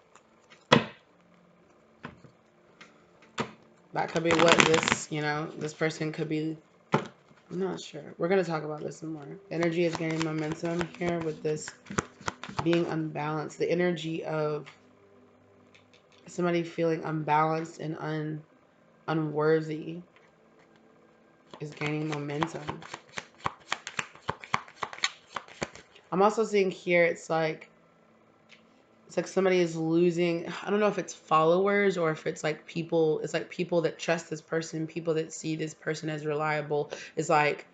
That could be what this, this person could be. I'm not sure. We're going to talk about this some more. Energy is gaining momentum here with this being unbalanced. The energy of somebody feeling unbalanced and unworthy is gaining momentum. I'm also seeing here, it's like somebody is losing, I don't know if it's followers or if it's like people, it's like people that trust this person, people that see this person as reliable, is like,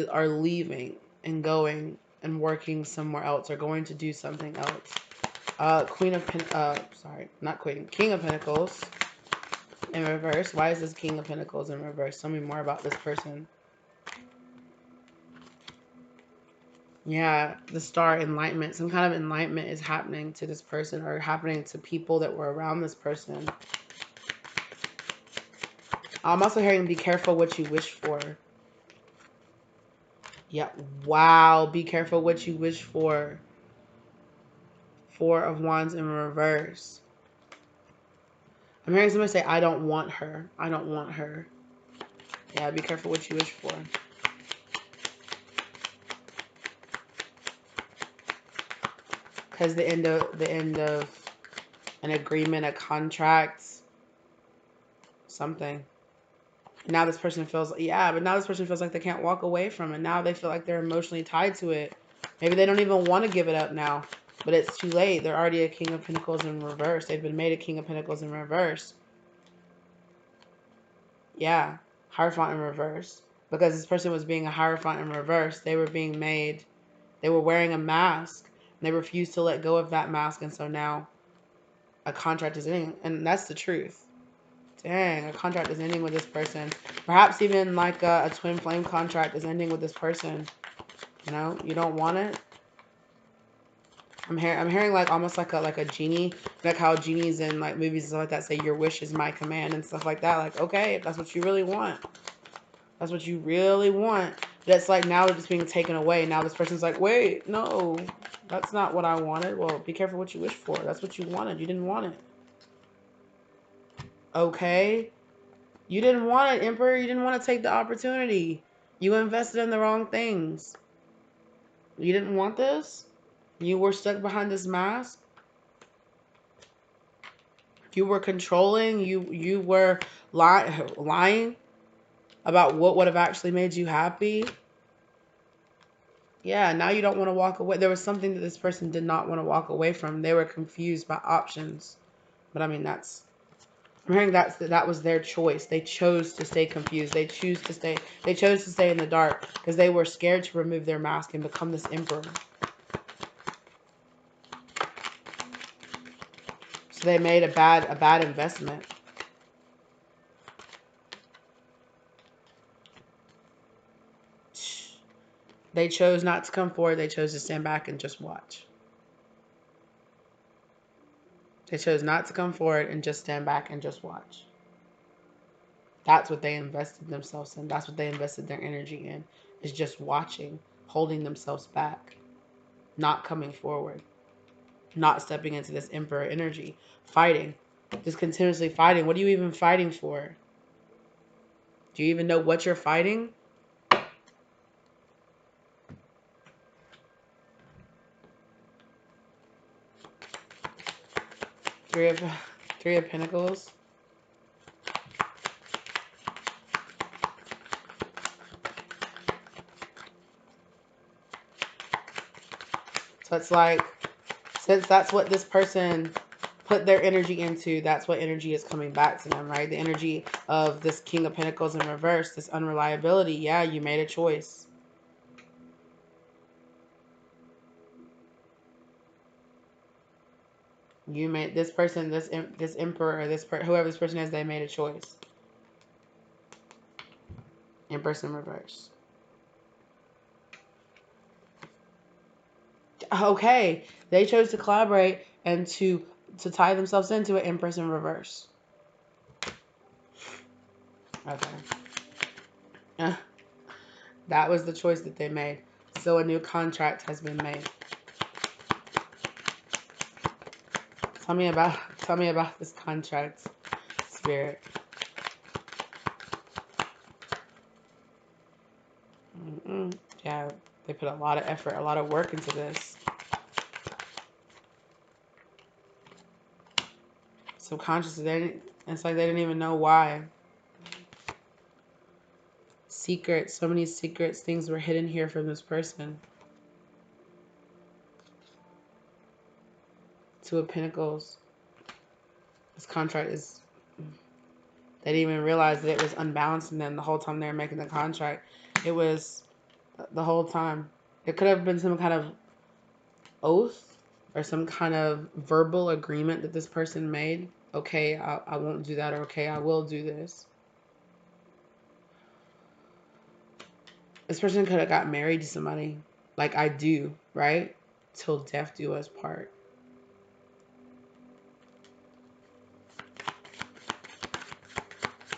are leaving and going and working somewhere else or going to do something else. King of Pentacles in reverse. Why is this King of Pentacles in reverse? Tell me more about this person. Yeah, the Star, enlightenment. Some kind of enlightenment is happening to this person or happening to people that were around this person. I'm also hearing be careful what you wish for. Yeah, wow. Be careful what you wish for. Four of Wands in reverse. I'm hearing somebody say, I don't want her. I don't want her. Yeah, be careful what you wish for. Because the end of an agreement, a contract, something. Now this person feels, yeah, but now this person feels like they can't walk away from it. Now they feel like they're emotionally tied to it. Maybe they don't even want to give it up now, but it's too late. They're already a King of Pentacles in reverse. They've been made a King of Pentacles in reverse. Yeah, Hierophant in reverse. Because this person was being a Hierophant in reverse. They were being made, they were wearing a mask. They refuse to let go of that mask, and so now a contract is ending, and that's the truth. Dang, a contract is ending with this person. Perhaps even like a twin flame contract is ending with this person. You know, you don't want it. I'm hearing like almost like a genie, like how genies in like movies and stuff like that say your wish is my command and stuff like that. Like, okay, if that's what you really want, that's what you really want. That's like now it's being taken away. Now this person's like, wait, no, that's not what I wanted. Well, be careful what you wish for. That's what you wanted. You didn't want it. Okay, you didn't want it, Emperor. You didn't want to take the opportunity. You invested in the wrong things. You didn't want this. You were stuck behind this mask. You were controlling. You were lying about what would have actually made you happy. Yeah, now you don't want to walk away. There was something that this person did not want to walk away from. They were confused by options. But I mean, I'm hearing that was their choice. They chose to stay confused. They chose to stay in the dark because they were scared to remove their mask and become this emperor. So they made a bad investment. They chose not to come forward. They chose to stand back and just watch. They chose not to come forward and just stand back and just watch. That's what they invested themselves in. That's what they invested their energy in, is just watching, holding themselves back, not coming forward, not stepping into this emperor energy, fighting, just continuously fighting. What are you even fighting for? Do you even know what you're fighting? Three of Pentacles. So it's like, since that's what this person put their energy into, that's what energy is coming back to them, right? The energy of this King of Pentacles in reverse, this unreliability. Yeah, you made a choice. You made this person, this emperor, whoever this person is, they made a choice. Empress in reverse. Okay, they chose to collaborate and to tie themselves into an Empress in reverse. Okay. That was the choice that they made. So a new contract has been made. Tell me about this contract, Spirit. Yeah, they put a lot of effort, a lot of work into this. Subconsciously, it's like they didn't even know why. Secrets, so many secrets, things were hidden here from this person. Two of Pentacles. This contract is, they didn't even realize that it was unbalancing them the whole time they were making the contract. It was the whole time. It could have been some kind of oath or some kind of verbal agreement that this person made. Okay, I won't do that, or okay, I will do this. This person could have got married to somebody, like I do, right? Till death do us part.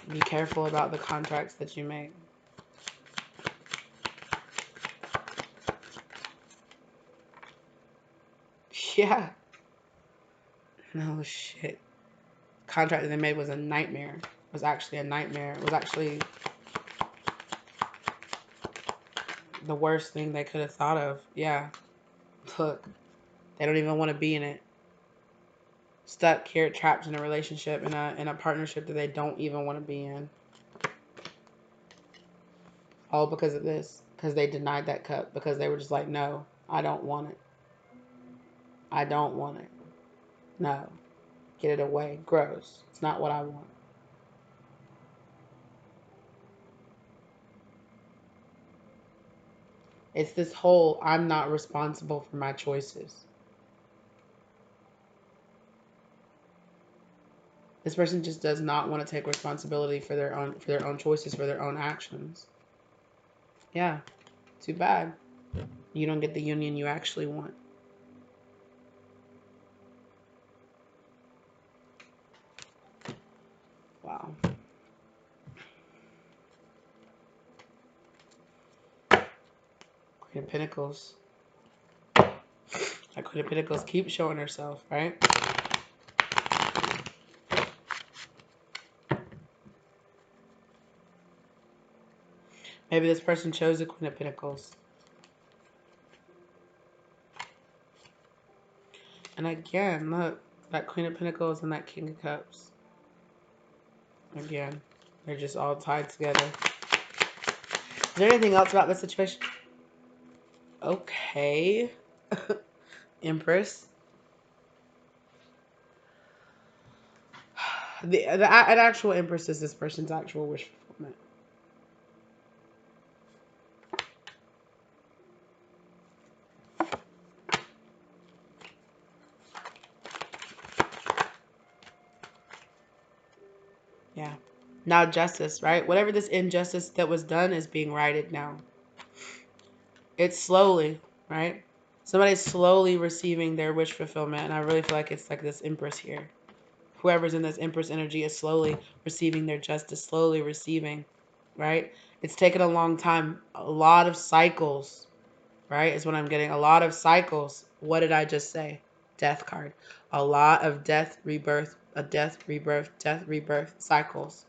Be careful about the contracts that you make. Yeah. No shit. Contract that they made was a nightmare. It was actually a nightmare. It was actually the worst thing they could have thought of. Yeah. Look, they don't even want to be in it. Stuck here, trapped in a relationship, in a partnership that they don't even want to be in. All because of this. Because they denied that cup. Because they were just like, no, I don't want it. I don't want it. No. Get it away. Gross. It's not what I want. It's this whole, I'm not responsible for my choices. This person just does not want to take responsibility for their own choices, for their own actions. Yeah, too bad. You don't get the union you actually want. Wow. Queen of Pentacles. That Queen of Pentacles keeps showing herself, right? Maybe this person chose the Queen of Pentacles. And again, look, that Queen of Pentacles and that King of Cups. Again, they're just all tied together. Is there anything else about this situation? Okay. Empress. An actual Empress is this person's actual wish fulfillment. Yeah. Now justice, right? Whatever this injustice that was done is being righted now. It's slowly, right? Somebody's slowly receiving their wish fulfillment. And I really feel like it's like this Empress here. Whoever's in this Empress energy is slowly receiving their justice, slowly receiving, right? It's taken a long time. A lot of cycles, right, is what I'm getting. A lot of cycles. What did I just say? Death card. A lot of death, rebirth, a death, rebirth cycles.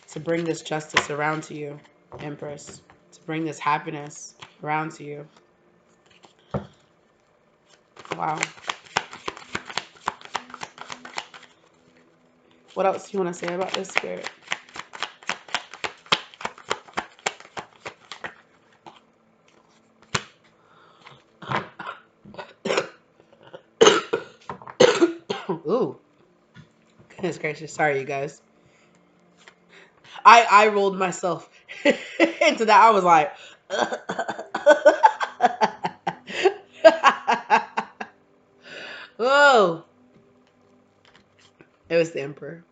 To bring this justice around to you, Empress. To bring this happiness around to you. Wow. What else do you want to say about this, Spirit? Ooh. Goodness gracious. Sorry, you guys. I rolled myself into that. I was like, whoa. It was the Emperor.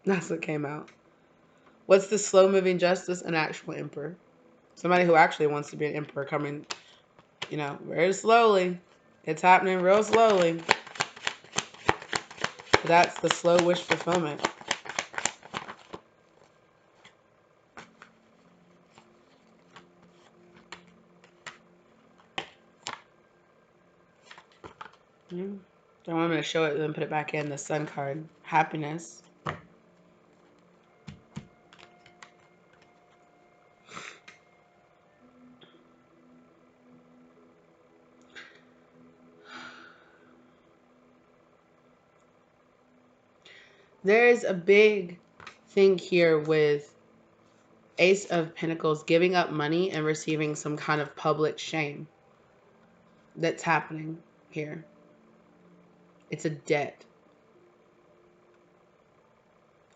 That's what came out. What's the slow moving justice? An actual Emperor. Somebody who actually wants to be an Emperor coming, you know, very slowly. It's happening real slowly. That's the slow wish fulfillment. Don't want me to show it, then put it back in. The Sun card. Happiness. There's a big thing here with Ace of Pentacles giving up money and receiving some kind of public shame that's happening here. It's a debt.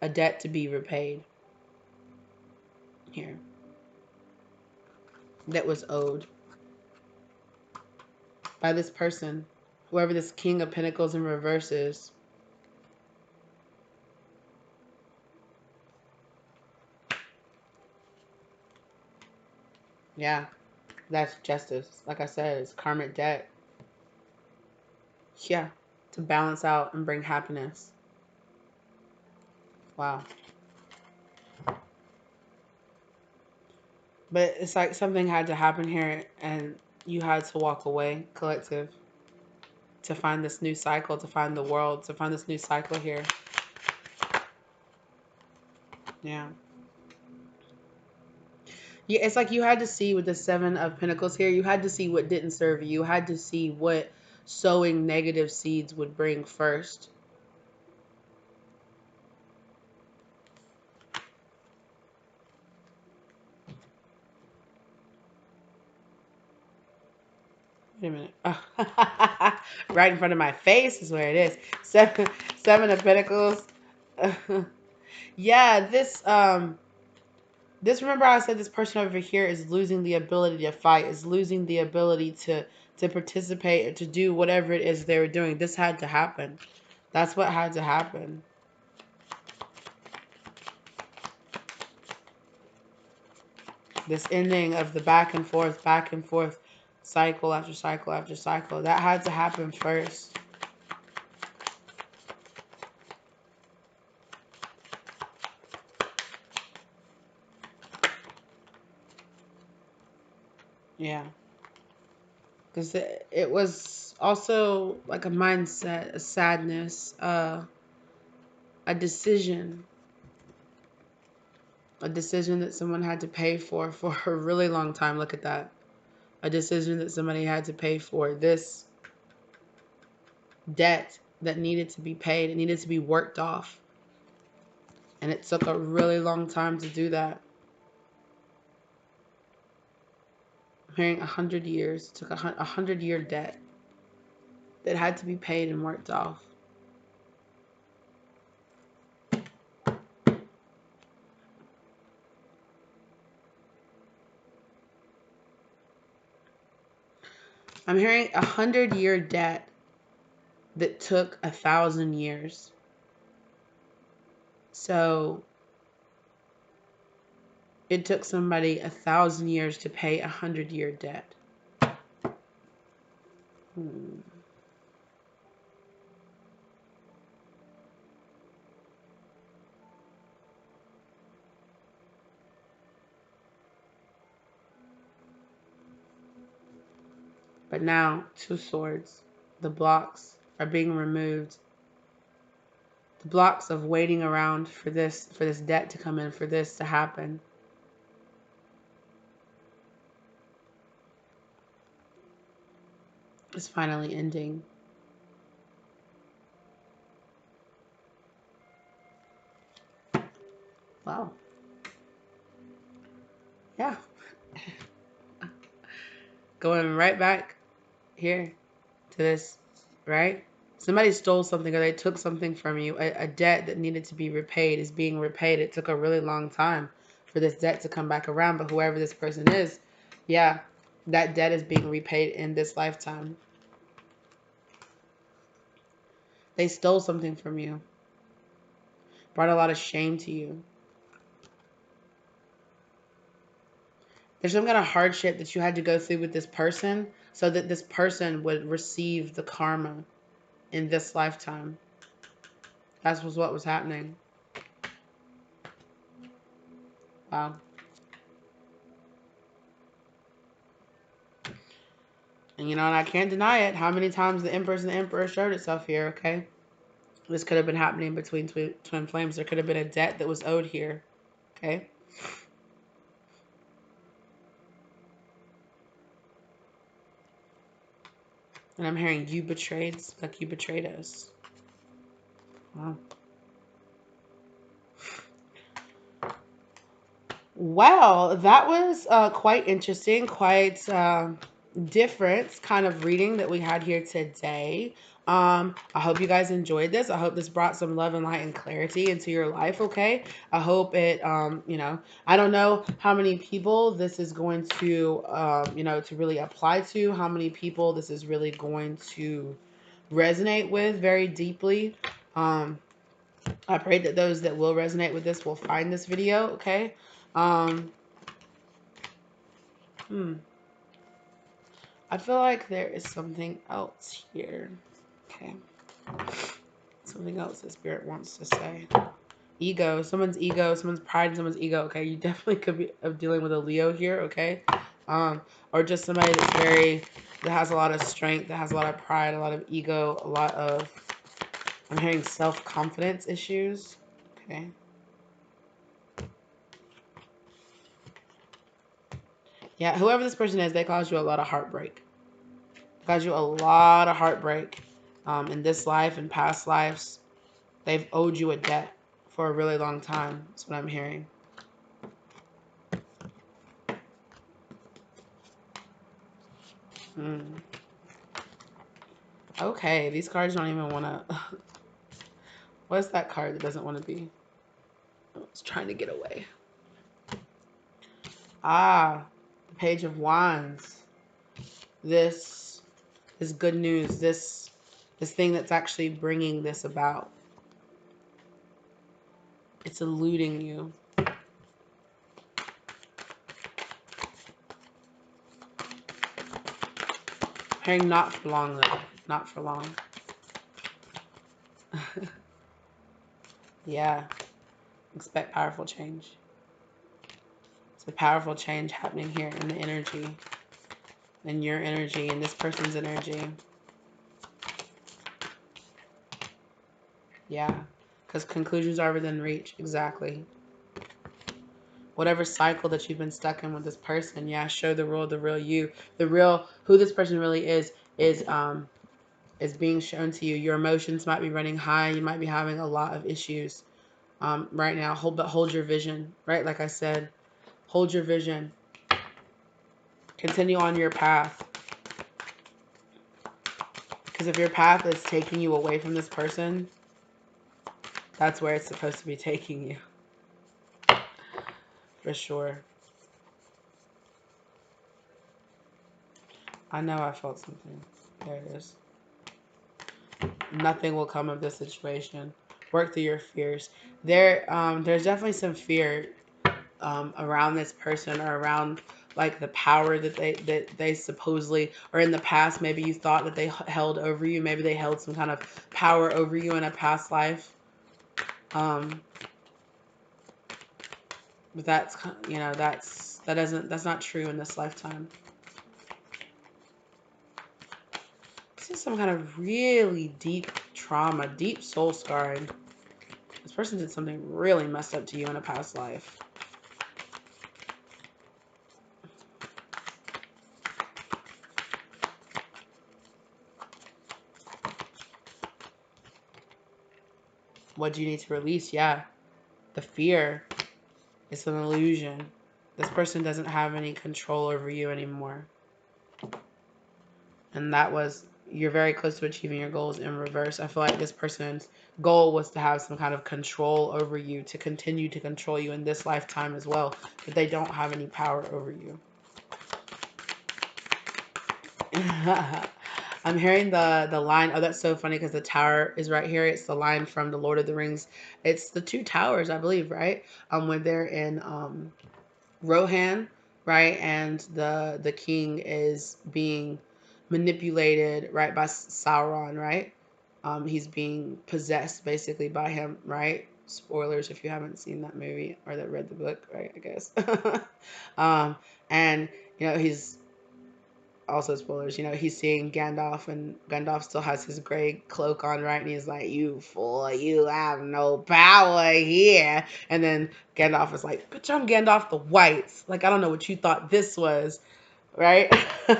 A debt to be repaid here. That was owed by this person. Whoever this King of Pentacles in reverse is. Yeah, that's justice. Like I said, it's karmic debt. Yeah, to balance out and bring happiness. Wow. But it's like something had to happen here and you had to walk away, collective, to find this new cycle, to find the world, to find this new cycle here. Yeah. Yeah, it's like you had to see with the Seven of Pentacles here, you had to see what didn't serve you. You had to see what sowing negative seeds would bring first. Wait a minute. Oh. Right in front of my face is where it is. Seven of Pentacles. Yeah, this, remember I said this person over here is losing the ability to fight, is losing the ability to participate or to do whatever it is they were doing. This had to happen. That's what had to happen. This ending of the back and forth, cycle after cycle after cycle. That had to happen first. Yeah. Because it was also like a mindset, a sadness, a decision. A decision that someone had to pay for a really long time. Look at that. A decision that somebody had to pay for. This debt that needed to be paid. It needed to be worked off. And it took a really long time to do that. I'm hearing 100 years. It took a 100-year debt that had to be paid and worked off. I'm hearing 100-year debt that took 1,000 years. So it took somebody 1,000 years to pay 100-year debt. But now, 2 swords. The blocks are being removed. The blocks of waiting around for this debt to come in, for this to happen. It's finally ending. Wow. Yeah. Going right back here to this, right? Somebody stole something or they took something from you. A debt that needed to be repaid is being repaid. It took a really long time for this debt to come back around. But whoever this person is, yeah, that debt is being repaid in this lifetime. They stole something from you. Brought a lot of shame to you. There's some kind of hardship that you had to go through with this person so that this person would receive the karma in this lifetime. That was what was happening. Wow. And and I can't deny it. How many times the Empress and the Emperor showed itself here, okay? This could have been happening between twin flames. There could have been a debt that was owed here, okay? And I'm hearing you betrayed, like you betrayed us. Wow. Well, that was quite interesting, quite different kind of reading that we had here today. I hope you guys enjoyed this. I hope this brought some love and light and clarity into your life, okay? I hope it, I don't know how many people this is going to, to really apply to, how many people this is really going to resonate with very deeply. I pray that those that will resonate with this will find this video, okay? I feel like there is something else here. Okay. Something else that Spirit wants to say. Ego. Someone's pride, someone's ego. Okay. You definitely could be dealing with a Leo here, okay? Or just somebody that has a lot of strength, that has a lot of pride, a lot of ego, a lot of, I'm hearing self-confidence issues. Okay. Yeah, whoever this person is, they caused you a lot of heartbreak. They caused you a lot of heartbreak in this life and past lives. They've owed you a debt for a really long time. That's what I'm hearing. Okay, these cards don't even want to... What's that card that doesn't want to be? It's trying to get away. Ah, the Page of Wands. This this good news, this thing that's actually bringing this about. It's eluding you. Hearing not for long though. Not for long. Yeah. Expect powerful change. It's a powerful change happening here in the energy. In your energy, in this person's energy. Yeah. Because conclusions are within reach. Exactly. Whatever cycle that you've been stuck in with this person, yeah, show the real you. The real, who this person really is being shown to you. Your emotions might be running high. You might be having a lot of issues right now. But hold your vision, right? Like I said, hold your vision. Continue on your path. Because if your path is taking you away from this person, that's where it's supposed to be taking you. For sure. I know I felt something. There it is. Nothing will come of this situation. Work through your fears. There's definitely some fear around this person, or around like the power that they supposedly, or in the past maybe you thought that they held over you. Maybe they held some kind of power over you in a past life. But that's, that's not true in this lifetime. This is some kind of really deep trauma, deep soul scarring. This person did something really messed up to you in a past life. What do you need to release? Yeah, the fear. It's an illusion. This person doesn't have any control over you anymore. And you're very close to achieving your goals in reverse. I feel like this person's goal was to have some kind of control over you, to continue to control you in this lifetime as well. But they don't have any power over you. I'm hearing the line. Oh, that's so funny because the tower is right here. It's the line from the Lord of the Rings. It's the two towers, I believe, right? When they're in Rohan, right, and the king is being manipulated, right, by Sauron, right? He's being possessed basically by him, right? Spoilers if you haven't seen that movie or that read the book, right? I guess. And he's also spoilers. He's seeing Gandalf, and Gandalf still has his gray cloak on, right? And he's like, "You fool, you have no power here." And then Gandalf is like, "Bitch, I'm Gandalf the White. Like, I don't know what you thought this was, right?" And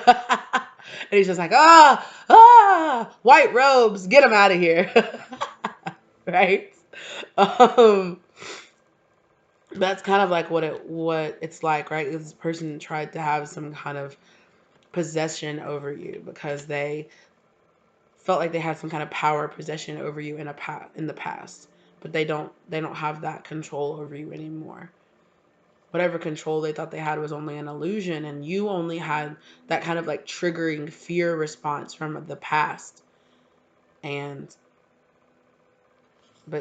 he's just like, white robes, get him out of here." Right? Um, that's kind of like what it's like, right? This person tried to have some kind of possession over you because they felt like they had some kind of power possession over you in the past, but they don't have that control over you anymore. Whatever control they thought they had was only an illusion, and you only had that kind of like triggering fear response from the past. But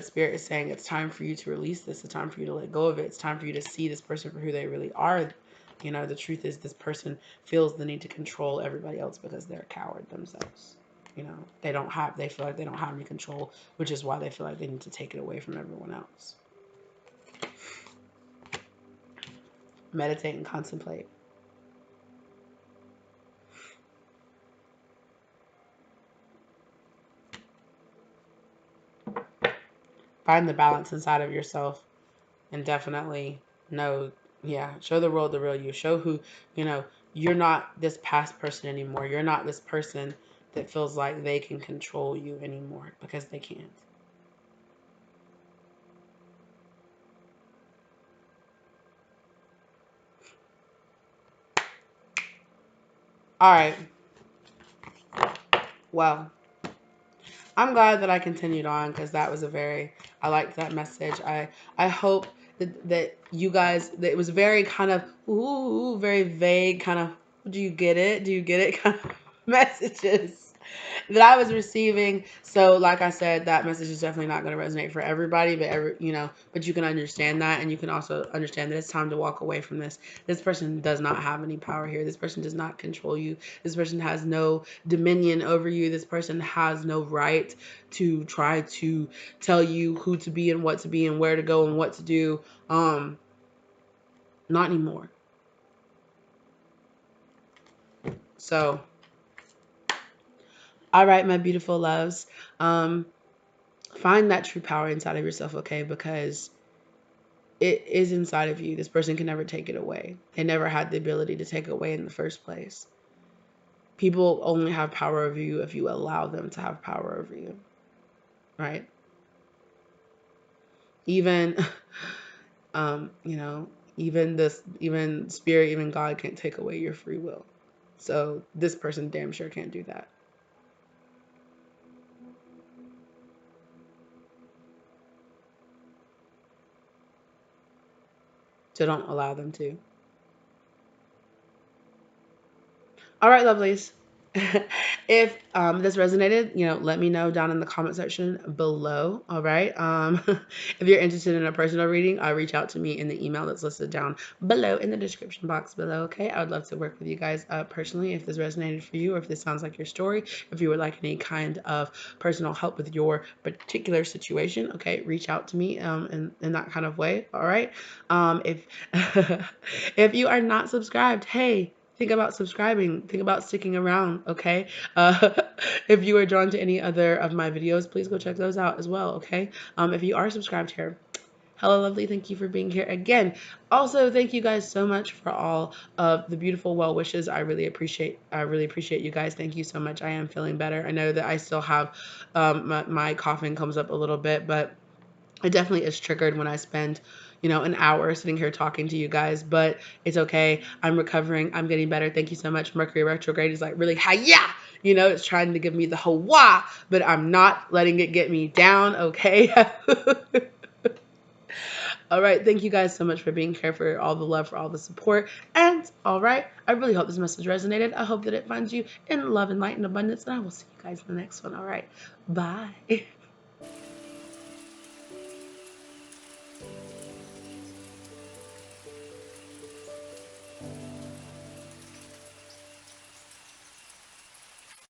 Spirit is saying it's time for you to release this. It's time for you to let go of it. It's time for you to see this person for who they really are. The truth is this person feels the need to control everybody else because they're a coward themselves. They feel like they don't have any control, which is why they feel like they need to take it away from everyone else. Meditate and contemplate. Find the balance inside of yourself, and definitely show the world the real you. Show who, you're not this past person anymore. You're not this person that feels like they can control you anymore, because they can't. All right. Well, I'm glad that I continued on, because that was I liked that message. I hope that you guys, that it was very kind of, very vague kind of, do you get it? Do you get it kind of messages. that I was receiving. So, like I said, that message is definitely not going to resonate for everybody, but but you can understand that, and you can also understand that it's time to walk away from this. This person does not have any power here. This person does not control you. This person has no dominion over you. This person has no right to try to tell you who to be and what to be and where to go and what to do. Not anymore. So, all right, my beautiful loves. Find that true power inside of yourself, okay? Because it is inside of you. This person can never take it away. They never had the ability to take it away in the first place. People only have power over you if you allow them to have power over you, right? Even, you know, even spirit, even God can't take away your free will. So this person damn sure can't do that. So don't allow them to. All right, lovelies. If this resonated, let me know down in the comment section below. All right. If you're interested in a personal reading, reach out to me in the email that's listed down below in the description box below. Okay. I would love to work with you guys personally if this resonated for you, or if this sounds like your story. If you would like any kind of personal help with your particular situation, okay, reach out to me in that kind of way. All right. If if you are not subscribed, hey, think about subscribing. Think about sticking around, okay? Uh, if you are drawn to any other of my videos, please go check those out as well, okay? If you are subscribed here, hello, lovely. Thank you for being here again. Also, thank you guys so much for all of the beautiful well wishes. I really appreciate you guys. Thank you so much. I am feeling better. I know that I still have my coughing comes up a little bit, but it definitely is triggered when I spend, an hour sitting here talking to you guys, but it's okay. I'm recovering. I'm getting better. Thank you so much. Mercury retrograde is like really high. Yeah. It's trying to give me the whole wah, but I'm not letting it get me down. Okay. All right. Thank you guys so much for being here, for all the love, for all the support. And all right. I really hope this message resonated. I hope that it finds you in love and light and abundance. And I will see you guys in the next one. All right. Bye.